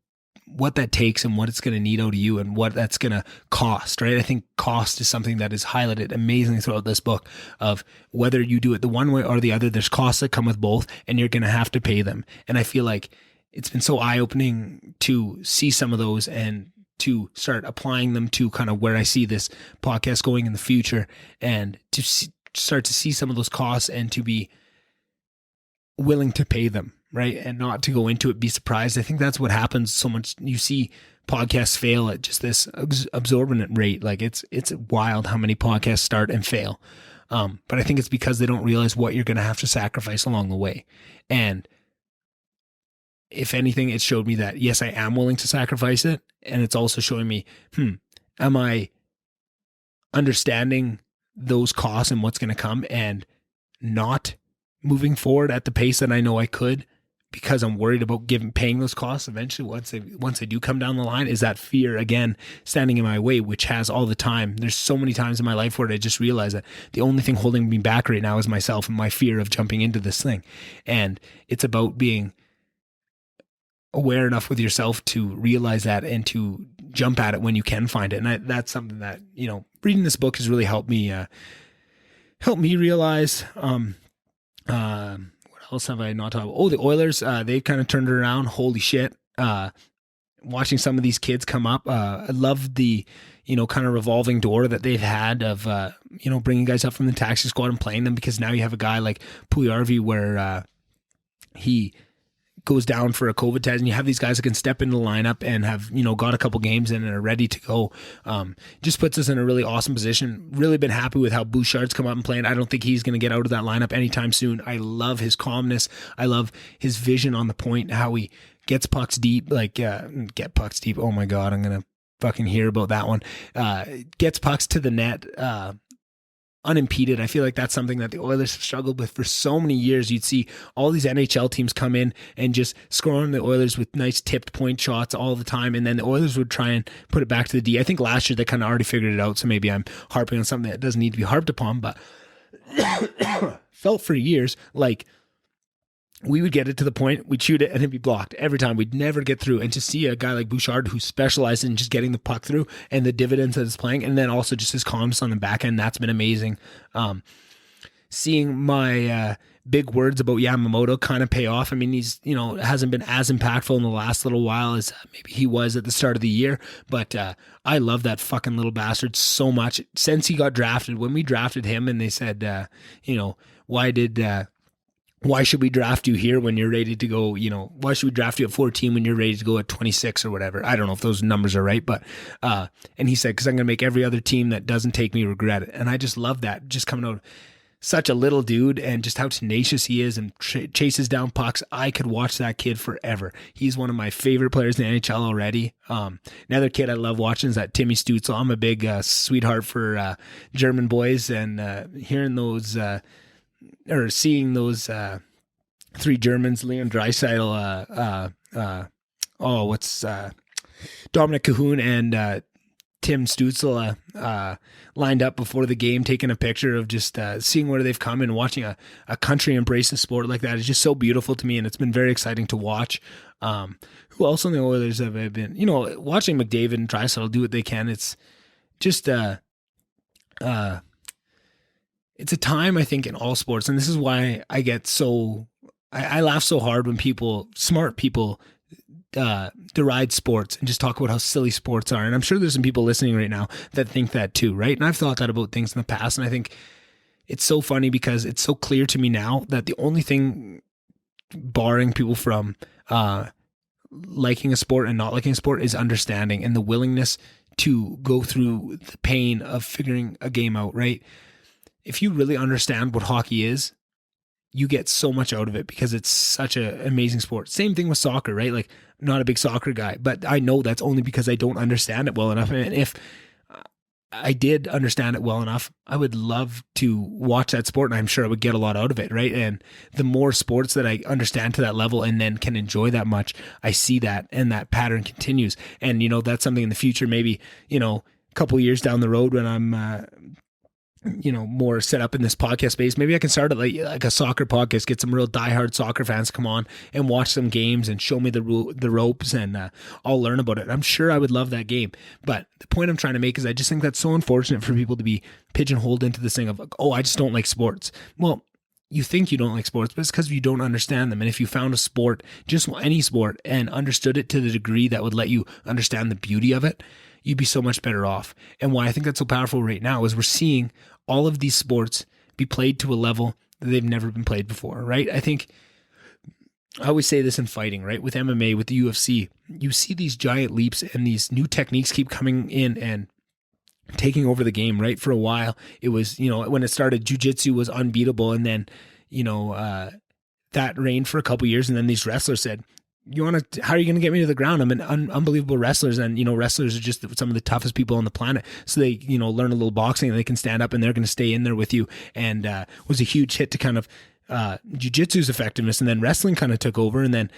A: what that takes, and what it's going to need out of you, and what that's going to cost, right? I think cost is something that is highlighted amazingly throughout this book, of whether you do it the one way or the other, there's costs that come with both, and you're going to have to pay them. And I feel like it's been so eye-opening to see some of those and to start applying them to kind of where I see this podcast going in the future, and to start to see some of those costs and to be willing to pay them, right? And not to go into it, be surprised. I think that's what happens so much. You see podcasts fail at just this absorbent rate. Like it's wild how many podcasts start and fail. But I think it's because they don't realize what you're going to have to sacrifice along the way. And if anything, it showed me that, yes, I am willing to sacrifice it. And it's also showing me, am I understanding those costs and what's going to come, and not moving forward at the pace that I know I could, because I'm worried about paying those costs eventually once they do come down the line? Is that fear again standing in my way, which has all the time. There's so many times in my life where I just realize that the only thing holding me back right now is myself and my fear of jumping into this thing. And it's about being aware enough with yourself to realize that and to jump at it when you can find it. And that's something that, reading this book has really helped me realize. What else have I not talked about? Oh, the Oilers, they kind of turned it around. Holy shit. Watching some of these kids come up. I love the, kind of revolving door that they've had of, bringing guys up from the taxi squad and playing them, because now you have a guy like Puyarvi where he goes down for a COVID test, and you have these guys that can step into the lineup and have, got a couple games in and are ready to go. Just puts us in a really awesome position. Really been happy with how Bouchard's come up and playing. I don't think he's going to get out of that lineup anytime soon. I love his calmness. I love his vision on the point, how he gets pucks deep, get pucks deep. Oh my God, I'm going to fucking hear about that one. Gets pucks to the net, unimpeded. I feel like that's something that the Oilers have struggled with for so many years. You'd see all these NHL teams come in and just score on the Oilers with nice tipped point shots all the time, and then the Oilers would try and put it back to the D. I think last year they kind of already figured it out, so maybe I'm harping on something that doesn't need to be harped upon, but felt for years like we would get it to the point, we'd shoot it, and it'd be blocked every time. We'd never get through. And to see a guy like Bouchard who specializes in just getting the puck through, and the dividends that it's playing, and then also just his calmness on the back end, that's been amazing. Seeing my big words about Yamamoto kind of pay off. I mean, he's, hasn't been as impactful in the last little while as maybe he was at the start of the year, but I love that fucking little bastard so much. Since he got drafted, when we drafted him and they said, why should we draft you here when you're ready to go, why should we draft you at 14 when you're ready to go at 26 or whatever? I don't know if those numbers are right, but, and he said, because I'm going to make every other team that doesn't take me regret it. And I just love that, just coming out, such a little dude, and just how tenacious he is and chases down pucks. I could watch that kid forever. He's one of my favorite players in the NHL already. Another kid I love watching is that Timmy Stützle. I'm a big sweetheart for German boys, and hearing those, or seeing those three Germans, Leon Draisaitl, Dominic Cahoon and Tim Stützle lined up before the game, taking a picture of just seeing where they've come, and watching a country embrace a sport like that is just so beautiful to me, and it's been very exciting to watch. Who else on the Oilers have I been, watching McDavid and Draisaitl do what they can. It's just it's a time, I think, in all sports, and this is why I get I laugh so hard when smart people deride sports and just talk about how silly sports are. And I'm sure there's some people listening right now that think that too, right? And I've thought that about things in the past, and I think it's so funny because it's so clear to me now that the only thing barring people from liking a sport and not liking a sport is understanding and the willingness to go through the pain of figuring a game out, right? If you really understand what hockey is, you get so much out of it because it's such an amazing sport. Same thing with soccer, right? Like, I'm not a big soccer guy, but I know that's only because I don't understand it well enough. And if I did understand it well enough, I would love to watch that sport, and I'm sure I would get a lot out of it, right? And the more sports that I understand to that level and then can enjoy that much, I see that, and that pattern continues. And, that's something in the future, maybe, a couple years down the road when I'm, more set up in this podcast space, maybe I can start it like a soccer podcast, get some real diehard soccer fans to come on and watch some games and show me the ropes, and I'll learn about it. I'm sure I would love that game. But the point I'm trying to make is I just think that's so unfortunate for people to be pigeonholed into this thing of, like, oh, I just don't like sports. Well, you think you don't like sports, but it's because you don't understand them. And if you found a sport, just any sport, and understood it to the degree that would let you understand the beauty of it, you'd be so much better off. And why I think that's so powerful right now is we're seeing all of these sports be played to a level that they've never been played before, right? I think I always say this in fighting, right? With MMA, with the UFC, you see these giant leaps and these new techniques keep coming in and taking over the game, right? For a while, it was, when it started, jiu-jitsu was unbeatable. And then, that reigned for a couple years. And then these wrestlers said, how are you going to get me to the ground? I'm an unbelievable wrestlers. And, wrestlers are just some of the toughest people on the planet. So they, learn a little boxing and they can stand up and they're going to stay in there with you. And was a huge hit to kind of jiu-jitsu's effectiveness. And then wrestling kind of took over. And then,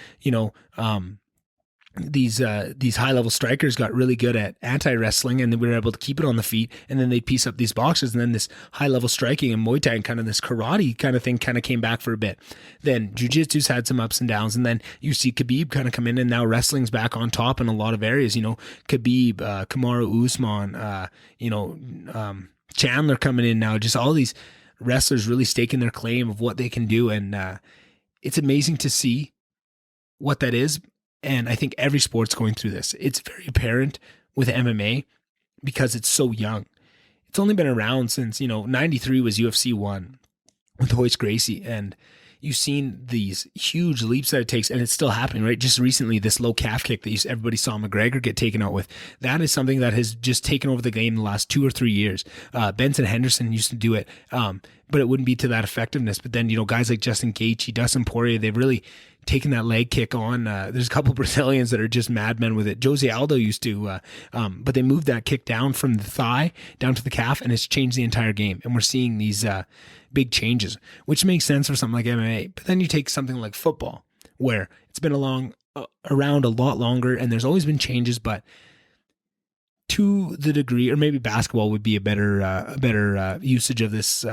A: these high-level strikers got really good at anti-wrestling, and we were able to keep it on the feet, and then they'd piece up these boxes, and then this high-level striking and Muay Thai and kind of this karate kind of thing kind of came back for a bit. Then jiu-jitsu's had some ups and downs, and then you see Khabib kind of come in, and now wrestling's back on top in a lot of areas. Khabib, Kamaru Usman, Chandler coming in now, just all these wrestlers really staking their claim of what they can do, and it's amazing to see what that is. And I think every sport's going through this. It's very apparent with MMA because it's so young. It's only been around since, 93 was UFC 1 with Royce Gracie. And you've seen these huge leaps that it takes, and it's still happening, right? Just recently, this low calf kick that everybody saw McGregor get taken out with, that is something that has just taken over the game in the last 2 or 3 years. Benson Henderson used to do it, but it wouldn't be to that effectiveness. But then, guys like Justin Gaethje, Dustin Poirier, they've really taking that leg kick on. There's a couple Brazilians that are just madmen with it. Jose Aldo used to, but they moved that kick down from the thigh down to the calf, and it's changed the entire game. And we're seeing these big changes, which makes sense for something like MMA. But then you take something like football, where it's been around a lot longer, and there's always been changes, but to the degree, or maybe basketball would be a better usage of this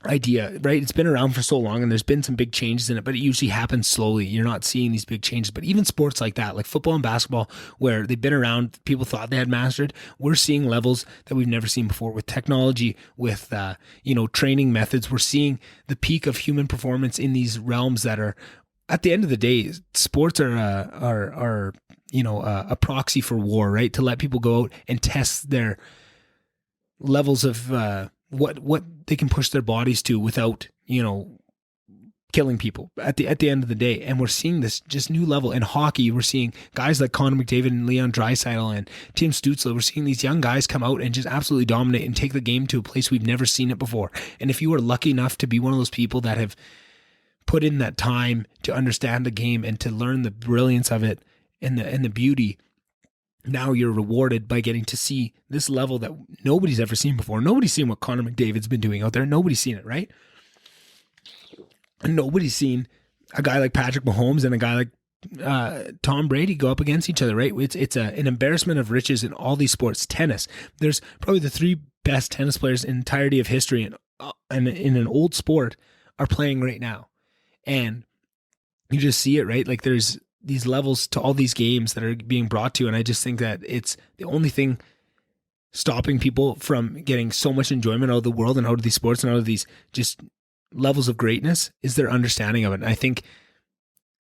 A: idea, right? It's been around for so long and there's been some big changes in it, but it usually happens slowly. You're not seeing these big changes. But even sports like that, like football and basketball, where they've been around, people thought they had mastered, we're seeing levels that we've never seen before with technology, with training methods. We're seeing the peak of human performance in these realms that are, at the end of the day, sports are a proxy for war, right? To let people go out and test their levels of what they can push their bodies to without, killing people at the end of the day. And we're seeing this just new level in hockey. We're seeing guys like Connor McDavid and Leon Draisaitl and Tim Stützle. We're seeing these young guys come out and just absolutely dominate and take the game to a place we've never seen it before. And if you are lucky enough to be one of those people that have put in that time to understand the game and to learn the brilliance of it and the beauty, now you're rewarded by getting to see this level that nobody's ever seen before. Nobody's seen what Connor McDavid's been doing out there. Nobody's seen it, right? And nobody's seen a guy like Patrick Mahomes and a guy like Tom Brady go up against each other, right? It's an embarrassment of riches in all these sports. Tennis, there's probably the 3 best tennis players in the entirety of history and in an old sport are playing right now. And you just see it, right? Like there's these levels to all these games that are being brought to. And I just think that it's the only thing stopping people from getting so much enjoyment out of the world and out of these sports and out of these just levels of greatness is their understanding of it. And I think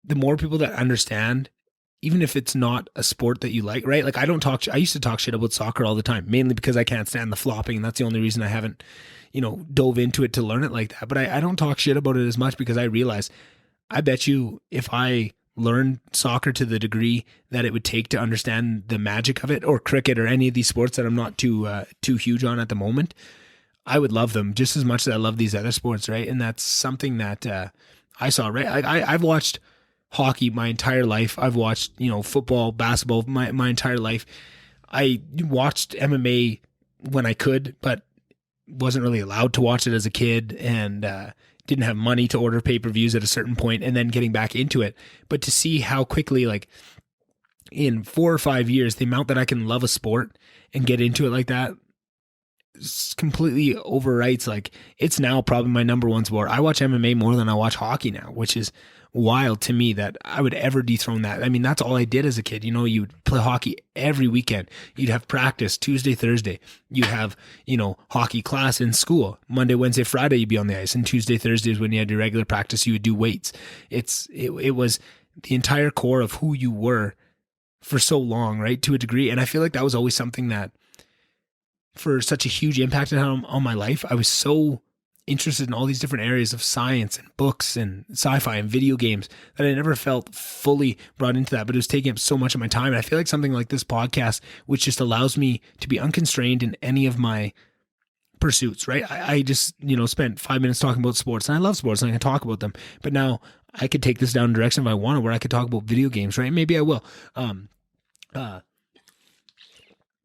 A: the more people that understand, even if it's not a sport that you like, right? Like I used to talk shit about soccer all the time, mainly because I can't stand the flopping. And that's the only reason I haven't, dove into it to learn it like that. But I don't talk shit about it as much because I realize, I bet you if I learn soccer to the degree that it would take to understand the magic of it, or cricket, or any of these sports that I'm not too huge on at the moment, I would love them just as much as I love these other sports, right? And that's something that I saw, right? I've watched hockey my entire life. I've watched, football, basketball my entire life. I watched MMA when I could, but wasn't really allowed to watch it as a kid, and didn't have money to order pay-per-views at a certain point, and then getting back into it. But to see how quickly, like in 4 or 5 years, the amount that I can love a sport and get into it like that completely overwrites, like, it's now probably my number one sport. I watch MMA more than I watch hockey now, which is wild to me that I would ever dethrone that. I mean, that's all I did as a kid. You would play hockey every weekend. You'd have practice Tuesday, Thursday. You'd have, hockey class in school. Monday, Wednesday, Friday, you'd be on the ice. And Tuesday, Thursday is when you had your regular practice. You would do weights. It was the entire core of who you were for so long, right? To a degree. And I feel like that was always something that, for such a huge impact on my life, I was so interested in all these different areas of science and books and sci-fi and video games that I never felt fully brought into that, but it was taking up so much of my time. And I feel like something like this podcast, which just allows me to be unconstrained in any of my pursuits, right? I just, spent 5 minutes talking about sports, and I love sports and I can talk about them, but now I could take this down a direction if I wanted, where I could talk about video games, right? Maybe I will.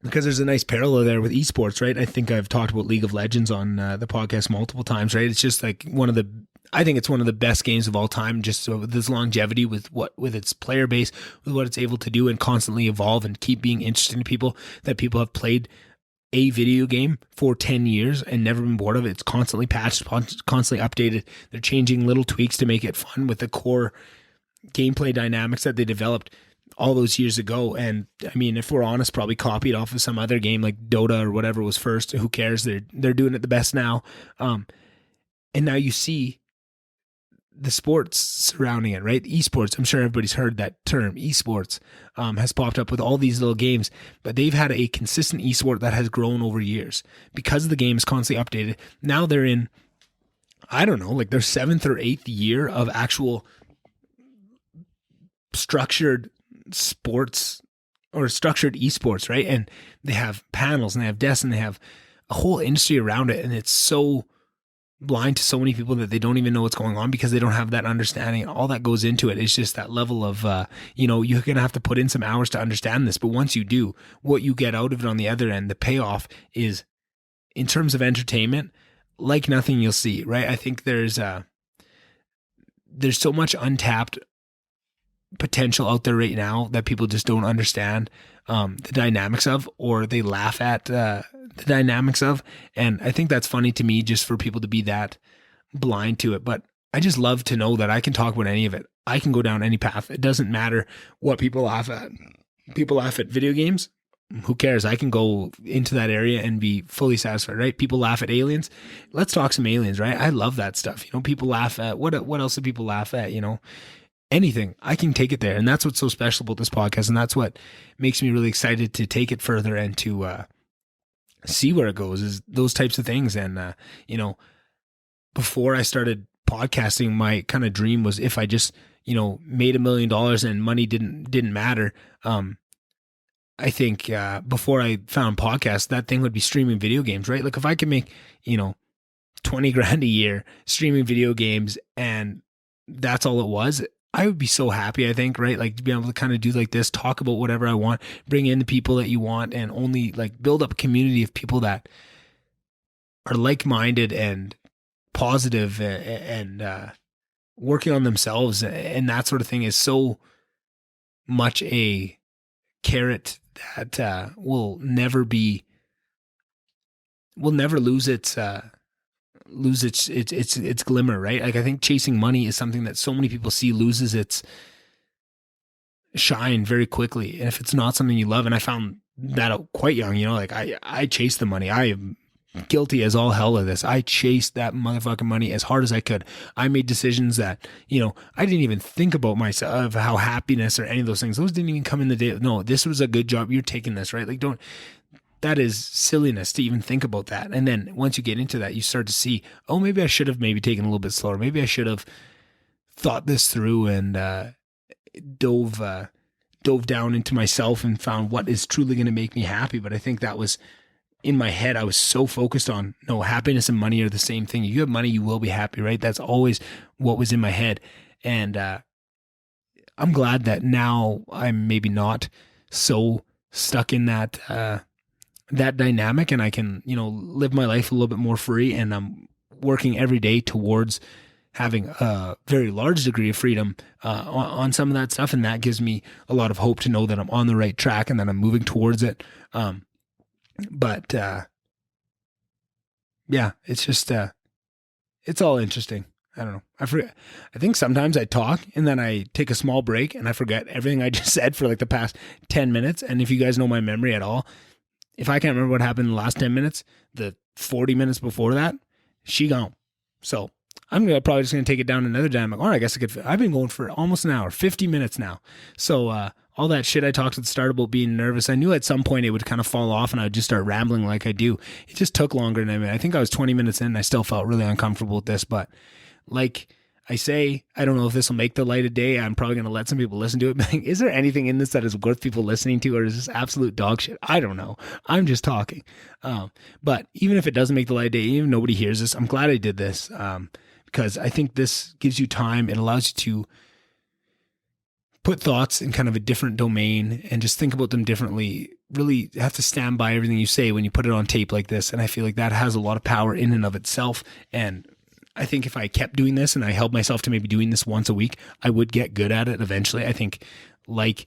A: Because there's a nice parallel there with esports, right? I think I've talked about League of Legends on the podcast multiple times, right? It's just like I think it's one of the best games of all time, just with this longevity with its player base, with what it's able to do and constantly evolve and keep being interesting to people, that people have played a video game for 10 years and never been bored of it. It's constantly patched, constantly updated. They're changing little tweaks to make it fun with the core gameplay dynamics that they developed all those years ago. And I mean, if we're honest, probably copied off of some other game like Dota or whatever was first. Who cares? They're doing it the best now. And now you see the sports surrounding it, right? Esports. I'm sure everybody's heard that term. Esports has popped up with all these little games, but they've had a consistent esport that has grown over years because the game is constantly updated. Now they're in, I don't know, like their 7th or 8th year of actual structured sports or structured esports, right? And they have panels and they have desks and they have a whole industry around it. And it's so blind to so many people that they don't even know what's going on because they don't have that understanding. And all that goes into it is just that level of, you're going to have to put in some hours to understand this. But once you do, what you get out of it on the other end, the payoff is, in terms of entertainment, like nothing you'll see, right? I think there's so much untapped potential out there right now that people just don't understand the dynamics of, or they laugh at the dynamics of. And I think that's funny to me, just for people to be that blind to it. But I just love to know that I can talk about any of it. I can go down any path. It doesn't matter what people laugh at. People laugh at video games. Who cares? I can go into that area and be fully satisfied, right? People laugh at aliens. Let's talk some aliens, right? I love that stuff. People laugh at what else do people laugh at? Anything. I can take it there. And that's what's so special about this podcast. And that's what makes me really excited to take it further and to see where it goes, is those types of things. And, before I started podcasting, my kind of dream was, if I just, made $1 million and money didn't matter. I think before I found podcasts, that thing would be streaming video games, right? Like if I could make, 20 grand a year streaming video games and that's all it was, I would be so happy, I think, right? Like to be able to kind of do like this, talk about whatever I want, bring in the people that you want, and only like build up a community of people that are like-minded and positive and working on themselves and that sort of thing is so much a carrot that will never lose its glimmer, right? Like I think chasing money is something that so many people see loses its shine very quickly. And if it's not something you love, and I found that out quite young, like I chased the money. I am guilty as all hell of this. I chased that motherfucking money as hard as I could. I made decisions that, I didn't even think about myself, how happiness or any of those things, those didn't even come in the day. No, this was a good job. You're taking this, right? Like that is silliness to even think about that. And then once you get into that, you start to see, oh, maybe I should have taken a little bit slower. Maybe I should have thought this through and dove down into myself and found what is truly going to make me happy. But I think that was in my head, I was so focused on, no, happiness and money are the same thing. You have money, you will be happy, right? That's always what was in my head. And I'm glad that now I'm maybe not so stuck in that that dynamic, and I can, live my life a little bit more free, and I'm working every day towards having a very large degree of freedom on some of that stuff. And that gives me a lot of hope to know that I'm on the right track and that I'm moving towards it. But yeah, it's just, it's all interesting. I don't know. I think sometimes I talk and then I take a small break and I forget everything I just said for like the past 10 minutes. And if you guys know my memory at all, if I can't remember what happened in the last 10 minutes, the 40 minutes before that, she gone. So I'm probably just going to take it down another time. I guess I've been going for almost an hour, 50 minutes now. So all that shit I talked at the start about being nervous, I knew at some point it would kind of fall off and I would just start rambling like I do. It just took longer than I think I was 20 minutes in and I still felt really uncomfortable with this. But like I say, I don't know if this will make the light of day. I'm probably going to let some people listen to it. But is there anything in this that is worth people listening to, or is this absolute dog shit? I don't know. I'm just talking. But even if it doesn't make the light of day, even if nobody hears this, I'm glad I did this. Because I think this gives you time. It allows you to put thoughts in kind of a different domain and just think about them differently. Really have to stand by everything you say when you put it on tape like this. And I feel like that has a lot of power in and of itself. And I think if I kept doing this and I held myself to maybe doing this once a week, I would get good at it eventually. I think like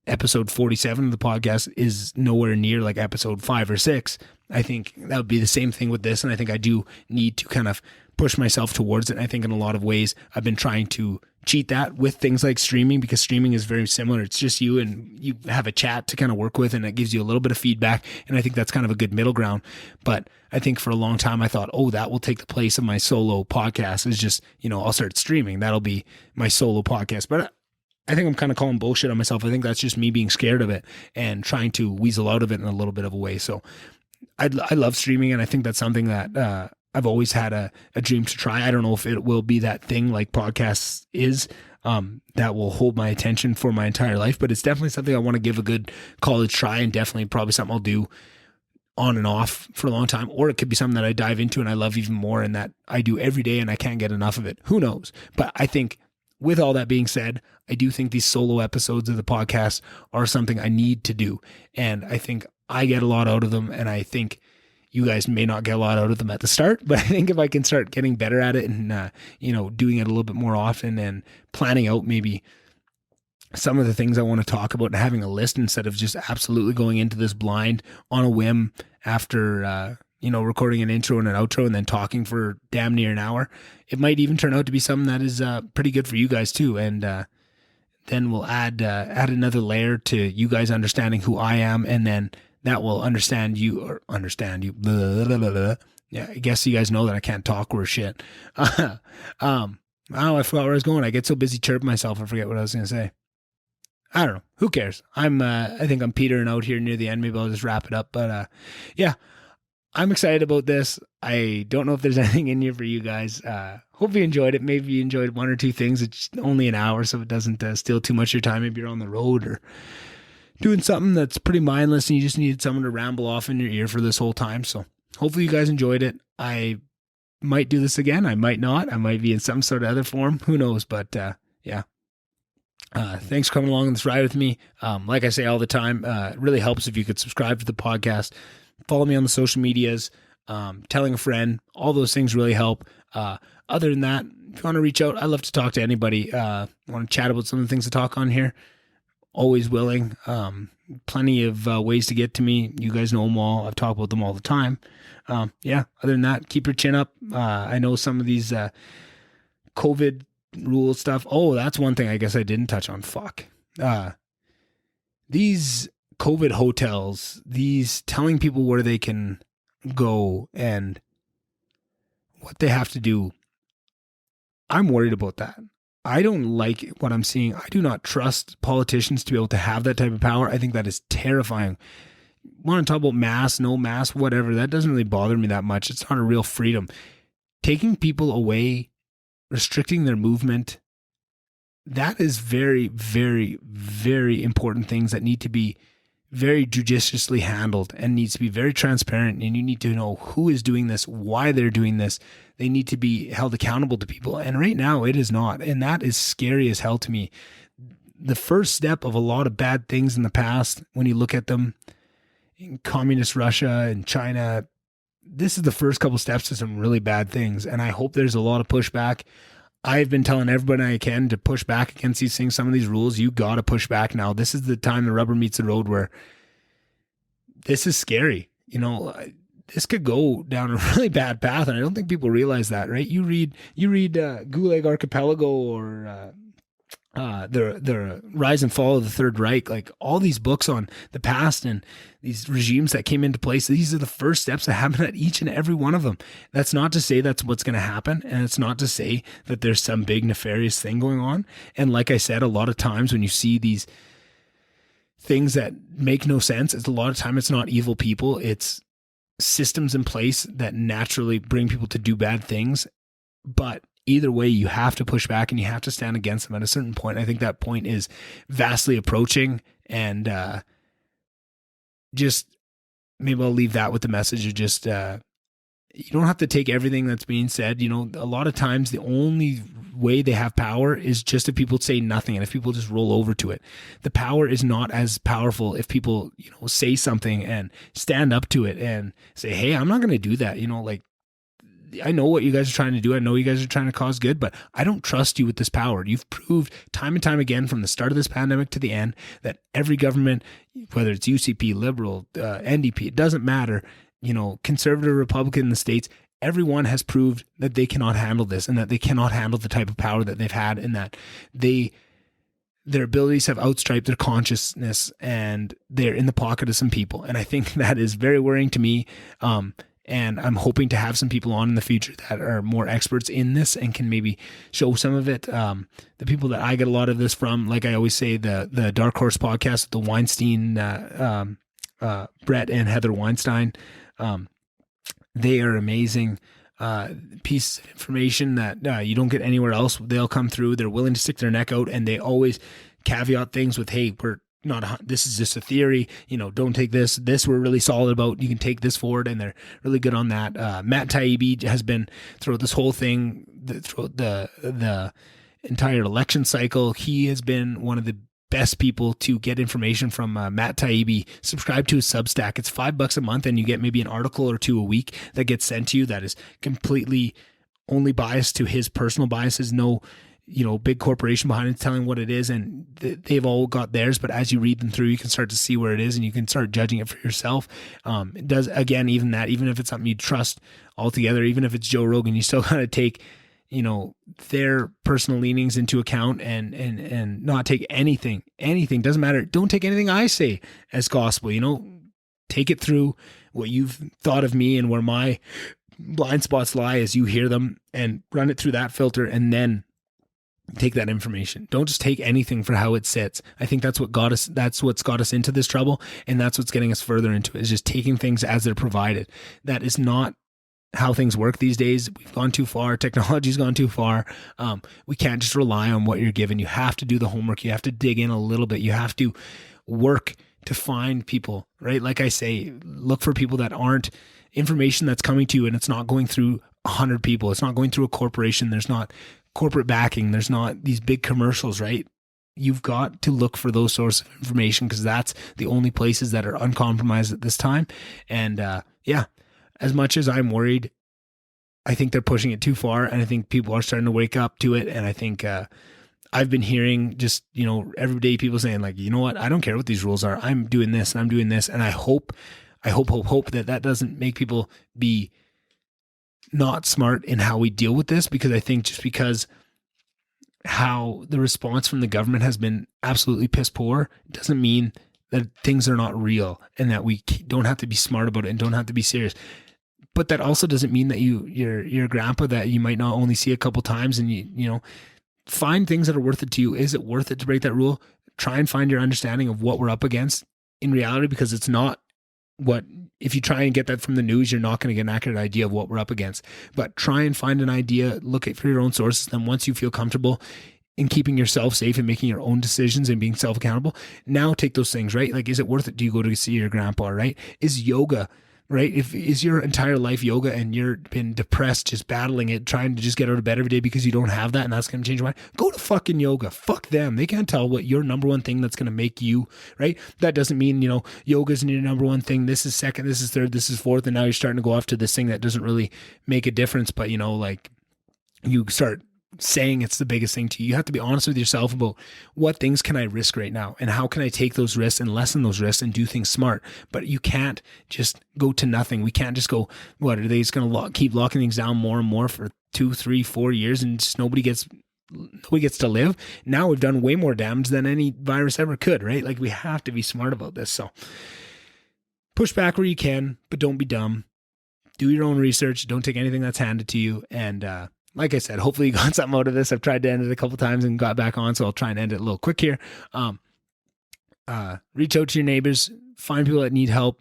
A: episode 47 of the podcast is nowhere near like episode 5 or 6. I think that would be the same thing with this. And I think I do need to kind of push myself towards it. And I think in a lot of ways, I've been trying to cheat that with things like streaming, because streaming is very similar. It's just you and you have a chat to kind of work with, and it gives you a little bit of feedback. And I think that's kind of a good middle ground. But I think for a long time, I thought, that will take the place of my solo podcast. Is just, I'll start streaming. That'll be my solo podcast. But I think I'm kind of calling bullshit on myself. I think that's just me being scared of it and trying to weasel out of it in a little bit of a way. So I love streaming, and I think that's something that I've always had a dream to try. I don't know if it will be that thing like podcasts is that will hold my attention for my entire life, but it's definitely something I want to give a good college try, and definitely probably something I'll do on and off for a long time. Or it could be something that I dive into and I love even more and that I do every day and I can't get enough of it. Who knows? But I think with all that being said, I do think these solo episodes of the podcast are something I need to do. And I think I get a lot out of them, and I think you guys may not get a lot out of them at the start, but I think if I can start getting better at it and, doing it a little bit more often and planning out maybe some of the things I want to talk about and having a list instead of just absolutely going into this blind on a whim after, recording an intro and an outro and then talking for damn near an hour, it might even turn out to be something that is pretty good for you guys too. And then we'll add another layer to you guys understanding who I am, and then that will understand you. Blah, blah, blah, blah. Yeah, I guess you guys know that I can't talk or shit. I forgot where I was going. I get so busy chirping myself, I forget what I was going to say. I don't know. Who cares? I think I'm petering out here near the end. Maybe I'll just wrap it up. But yeah, I'm excited about this. I don't know if there's anything in here for you guys. Hope you enjoyed it. Maybe you enjoyed one or two things. It's only an hour, so it doesn't steal too much of your time. Maybe you're on the road or doing something that's pretty mindless and you just needed someone to ramble off in your ear for this whole time. So hopefully you guys enjoyed it. I might do this again. I might not. I might be in some sort of other form. Who knows? But yeah. Thanks for coming along on this ride with me. Like I say all the time, it really helps if you could subscribe to the podcast, follow me on the social medias, telling a friend. All those things really help. Other than that, if you want to reach out, I love to talk to anybody. Want to chat about some of the things to talk on here. Always willing. Plenty of ways to get to me. You guys know them all. I've talked about them all the time. Yeah. Other than that, keep your chin up. I know some of these COVID rule stuff. Oh, that's one thing I guess I didn't touch on. Fuck. These COVID hotels, these telling people where they can go and what they have to do. I'm worried about that. I don't like what I'm seeing. I do not trust politicians to be able to have that type of power. I think that is terrifying. Want to talk about mask, no mask, whatever. That doesn't really bother me that much. It's not a real freedom. Taking people away, restricting their movement, that is very, very, very important things that need to be very judiciously handled and needs to be very transparent. And you need to know who is doing this, why they're doing this. They need to be held accountable to people. And right now it is not. And that is scary as hell to me. The first step of a lot of bad things in the past, when you look at them in communist Russia and China, this is the first couple steps to some really bad things. And I hope there's a lot of pushback. I've been telling everybody I can to push back against these things. Some of these rules, you got to push back now. This is the time the rubber meets the road, where this is scary. This could go down a really bad path. And I don't think people realize that, right? You read Gulag Archipelago or the Rise and Fall of the Third Reich, like all these books on the past and these regimes that came into place. These are the first steps that happen at each and every one of them. That's not to say that's what's going to happen. And it's not to say that there's some big nefarious thing going on. And like I said, a lot of times when you see these things that make no sense, it's a lot of time it's not evil people. It's systems in place that naturally bring people to do bad things. But either way, you have to push back and you have to stand against them at a certain point. I think that point is vastly approaching, and just maybe I'll leave that with the message of just, you don't have to take everything that's being said. A lot of times the only way they have power is just if people say nothing and if people just roll over to it. The power is not as powerful if people, say something and stand up to it and say, hey, I'm not going to do that. I know what you guys are trying to do. I know you guys are trying to cause good, but I don't trust you with this power. You've proved time and time again from the start of this pandemic to the end that every government, whether it's UCP, Liberal, NDP, it doesn't matter, conservative, Republican in the States, everyone has proved that they cannot handle this and that they cannot handle the type of power that they've had, and that their abilities have outstriped their consciousness and they're in the pocket of some people. And I think that is very worrying to me. And I'm hoping to have some people on in the future that are more experts in this and can maybe show some of it. The people that I get a lot of this from, like I always say, the Dark Horse podcast, the Weinstein, Brett and Heather Weinstein, they are amazing piece of information that you don't get anywhere else. They'll come through. They're willing to stick their neck out, and they always caveat things with, hey, this is just a theory, don't take this we're really solid about, you can take this forward, and they're really good on that. Matt Taibbi has been throughout this whole thing, throughout the entire election cycle. He has been one of the best people to get information from. Matt Taibbi. Subscribe to his Substack. It's $5 a month, and you get maybe an article or two a week that gets sent to you that is completely only biased to his personal biases. No big corporation behind it telling what it is, and they've all got theirs, but as you read them through, you can start to see where it is and you can start judging it for yourself. It does, again, even if it's something you trust altogether, even if it's Joe Rogan, you still got to take, their personal leanings into account and not take anything, doesn't matter. Don't take anything I say as gospel, take it through what you've thought of me and where my blind spots lie as you hear them, and run it through that filter, and then take that information. Don't just take anything for how it sits. I think that's what's got us into this trouble, and that's what's getting us further into it, is just taking things as they're provided. That is not how things work these days. We've gone too far. Technology's gone too far. We can't just rely on what you're given. You have to do the homework. You have to dig in a little bit. You have to work to find people, right? Like I say, look for people that aren't information that's coming to you, and it's not going through 100 people. It's not going through a corporation. There's not corporate backing. There's not these big commercials, right? You've got to look for those sources of information, because that's the only places that are uncompromised at this time. And as much as I'm worried, I think they're pushing it too far, and I think people are starting to wake up to it. And I think I've been hearing just, every day people saying, like, you know what, I don't care what these rules are. I'm doing this and I'm doing this. And I hope that doesn't make people be not smart in how we deal with this, because I think just because how the response from the government has been absolutely piss poor doesn't mean that things are not real and that we don't have to be smart about it and don't have to be serious. But that also doesn't mean that your grandpa that you might not only see a couple times, and you find things that are worth it to you. Is it worth it to break that rule? Try and find your understanding of what we're up against in reality, because it's not if you try and get that from the news, you're not going to get an accurate idea of what we're up against. But try and find an idea, look at for your own sources. Then once you feel comfortable, in keeping yourself safe and making your own decisions and being self-accountable, now take those things, right? Like, is it worth it? Do you go to see your grandpa, right? Is yoga, right? Is your entire life yoga and you've been depressed, just battling it, trying to just get out of bed every day because you don't have that and that's going to change your mind? Go to fucking yoga. Fuck them. They can't tell what your number one thing that's going to make you, right? That doesn't mean, yoga isn't your number one thing. This is second, this is third, this is fourth. And now you're starting to go off to this thing that doesn't really make a difference. But, like you start saying it's the biggest thing to you. You have to be honest with yourself about what things can I risk right now and how can I take those risks and lessen those risks and do things smart. But you can't just go to nothing. We can't just go, what are they just going to keep locking things down more and more for 2, 3, 4 years and just nobody gets to live? Now we've done way more damage than any virus ever could, right? Like, we have to be smart about this. So push back where you can, but don't be dumb. Do your own research. Don't take anything that's handed to you. And, like I said, hopefully you got something out of this. I've tried to end it a couple times and got back on, so I'll try and end it a little quick here. Reach out to your neighbors, find people that need help.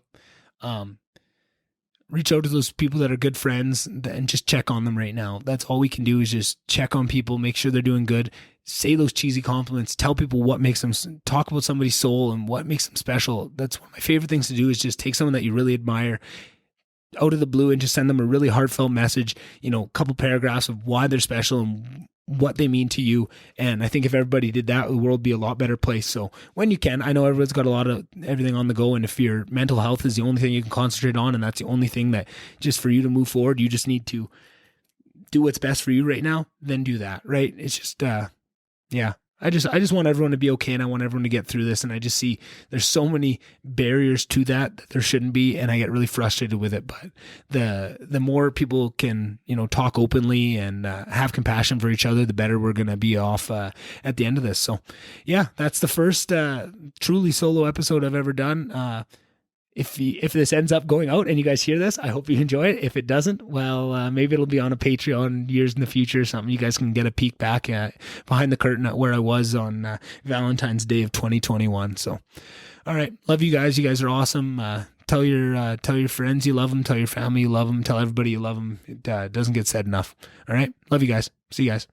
A: Reach out to those people that are good friends and just check on them right now. That's all we can do, is just check on people, make sure they're doing good. Say those cheesy compliments, tell people what makes them, talk about somebody's soul and what makes them special. That's one of my favorite things to do, is just take someone that you really admire out of the blue and just send them a really heartfelt message, a couple paragraphs of why they're special and what they mean to you. And I think if everybody did that, the world would be a lot better place. So when you can, I know everyone's got a lot of everything on the go. And if your mental health is the only thing you can concentrate on, and that's the only thing that just for you to move forward, you just need to do what's best for you right now, then do that. Right. It's just, yeah. I just want everyone to be okay, and I want everyone to get through this. And I just see there's so many barriers to that there shouldn't be, and I get really frustrated with it. But the more people can, talk openly and have compassion for each other, the better we're going to be off at the end of this. So yeah, that's the first truly solo episode I've ever done. If this ends up going out and you guys hear this, I hope you enjoy it. If it doesn't, well, maybe it'll be on a Patreon years in the future or something. You guys can get a peek back behind the curtain at where I was on Valentine's Day of 2021. So, all right. Love you guys. You guys are awesome. Tell your friends you love them. Tell your family you love them. Tell everybody you love them. It doesn't get said enough. All right. Love you guys. See you guys.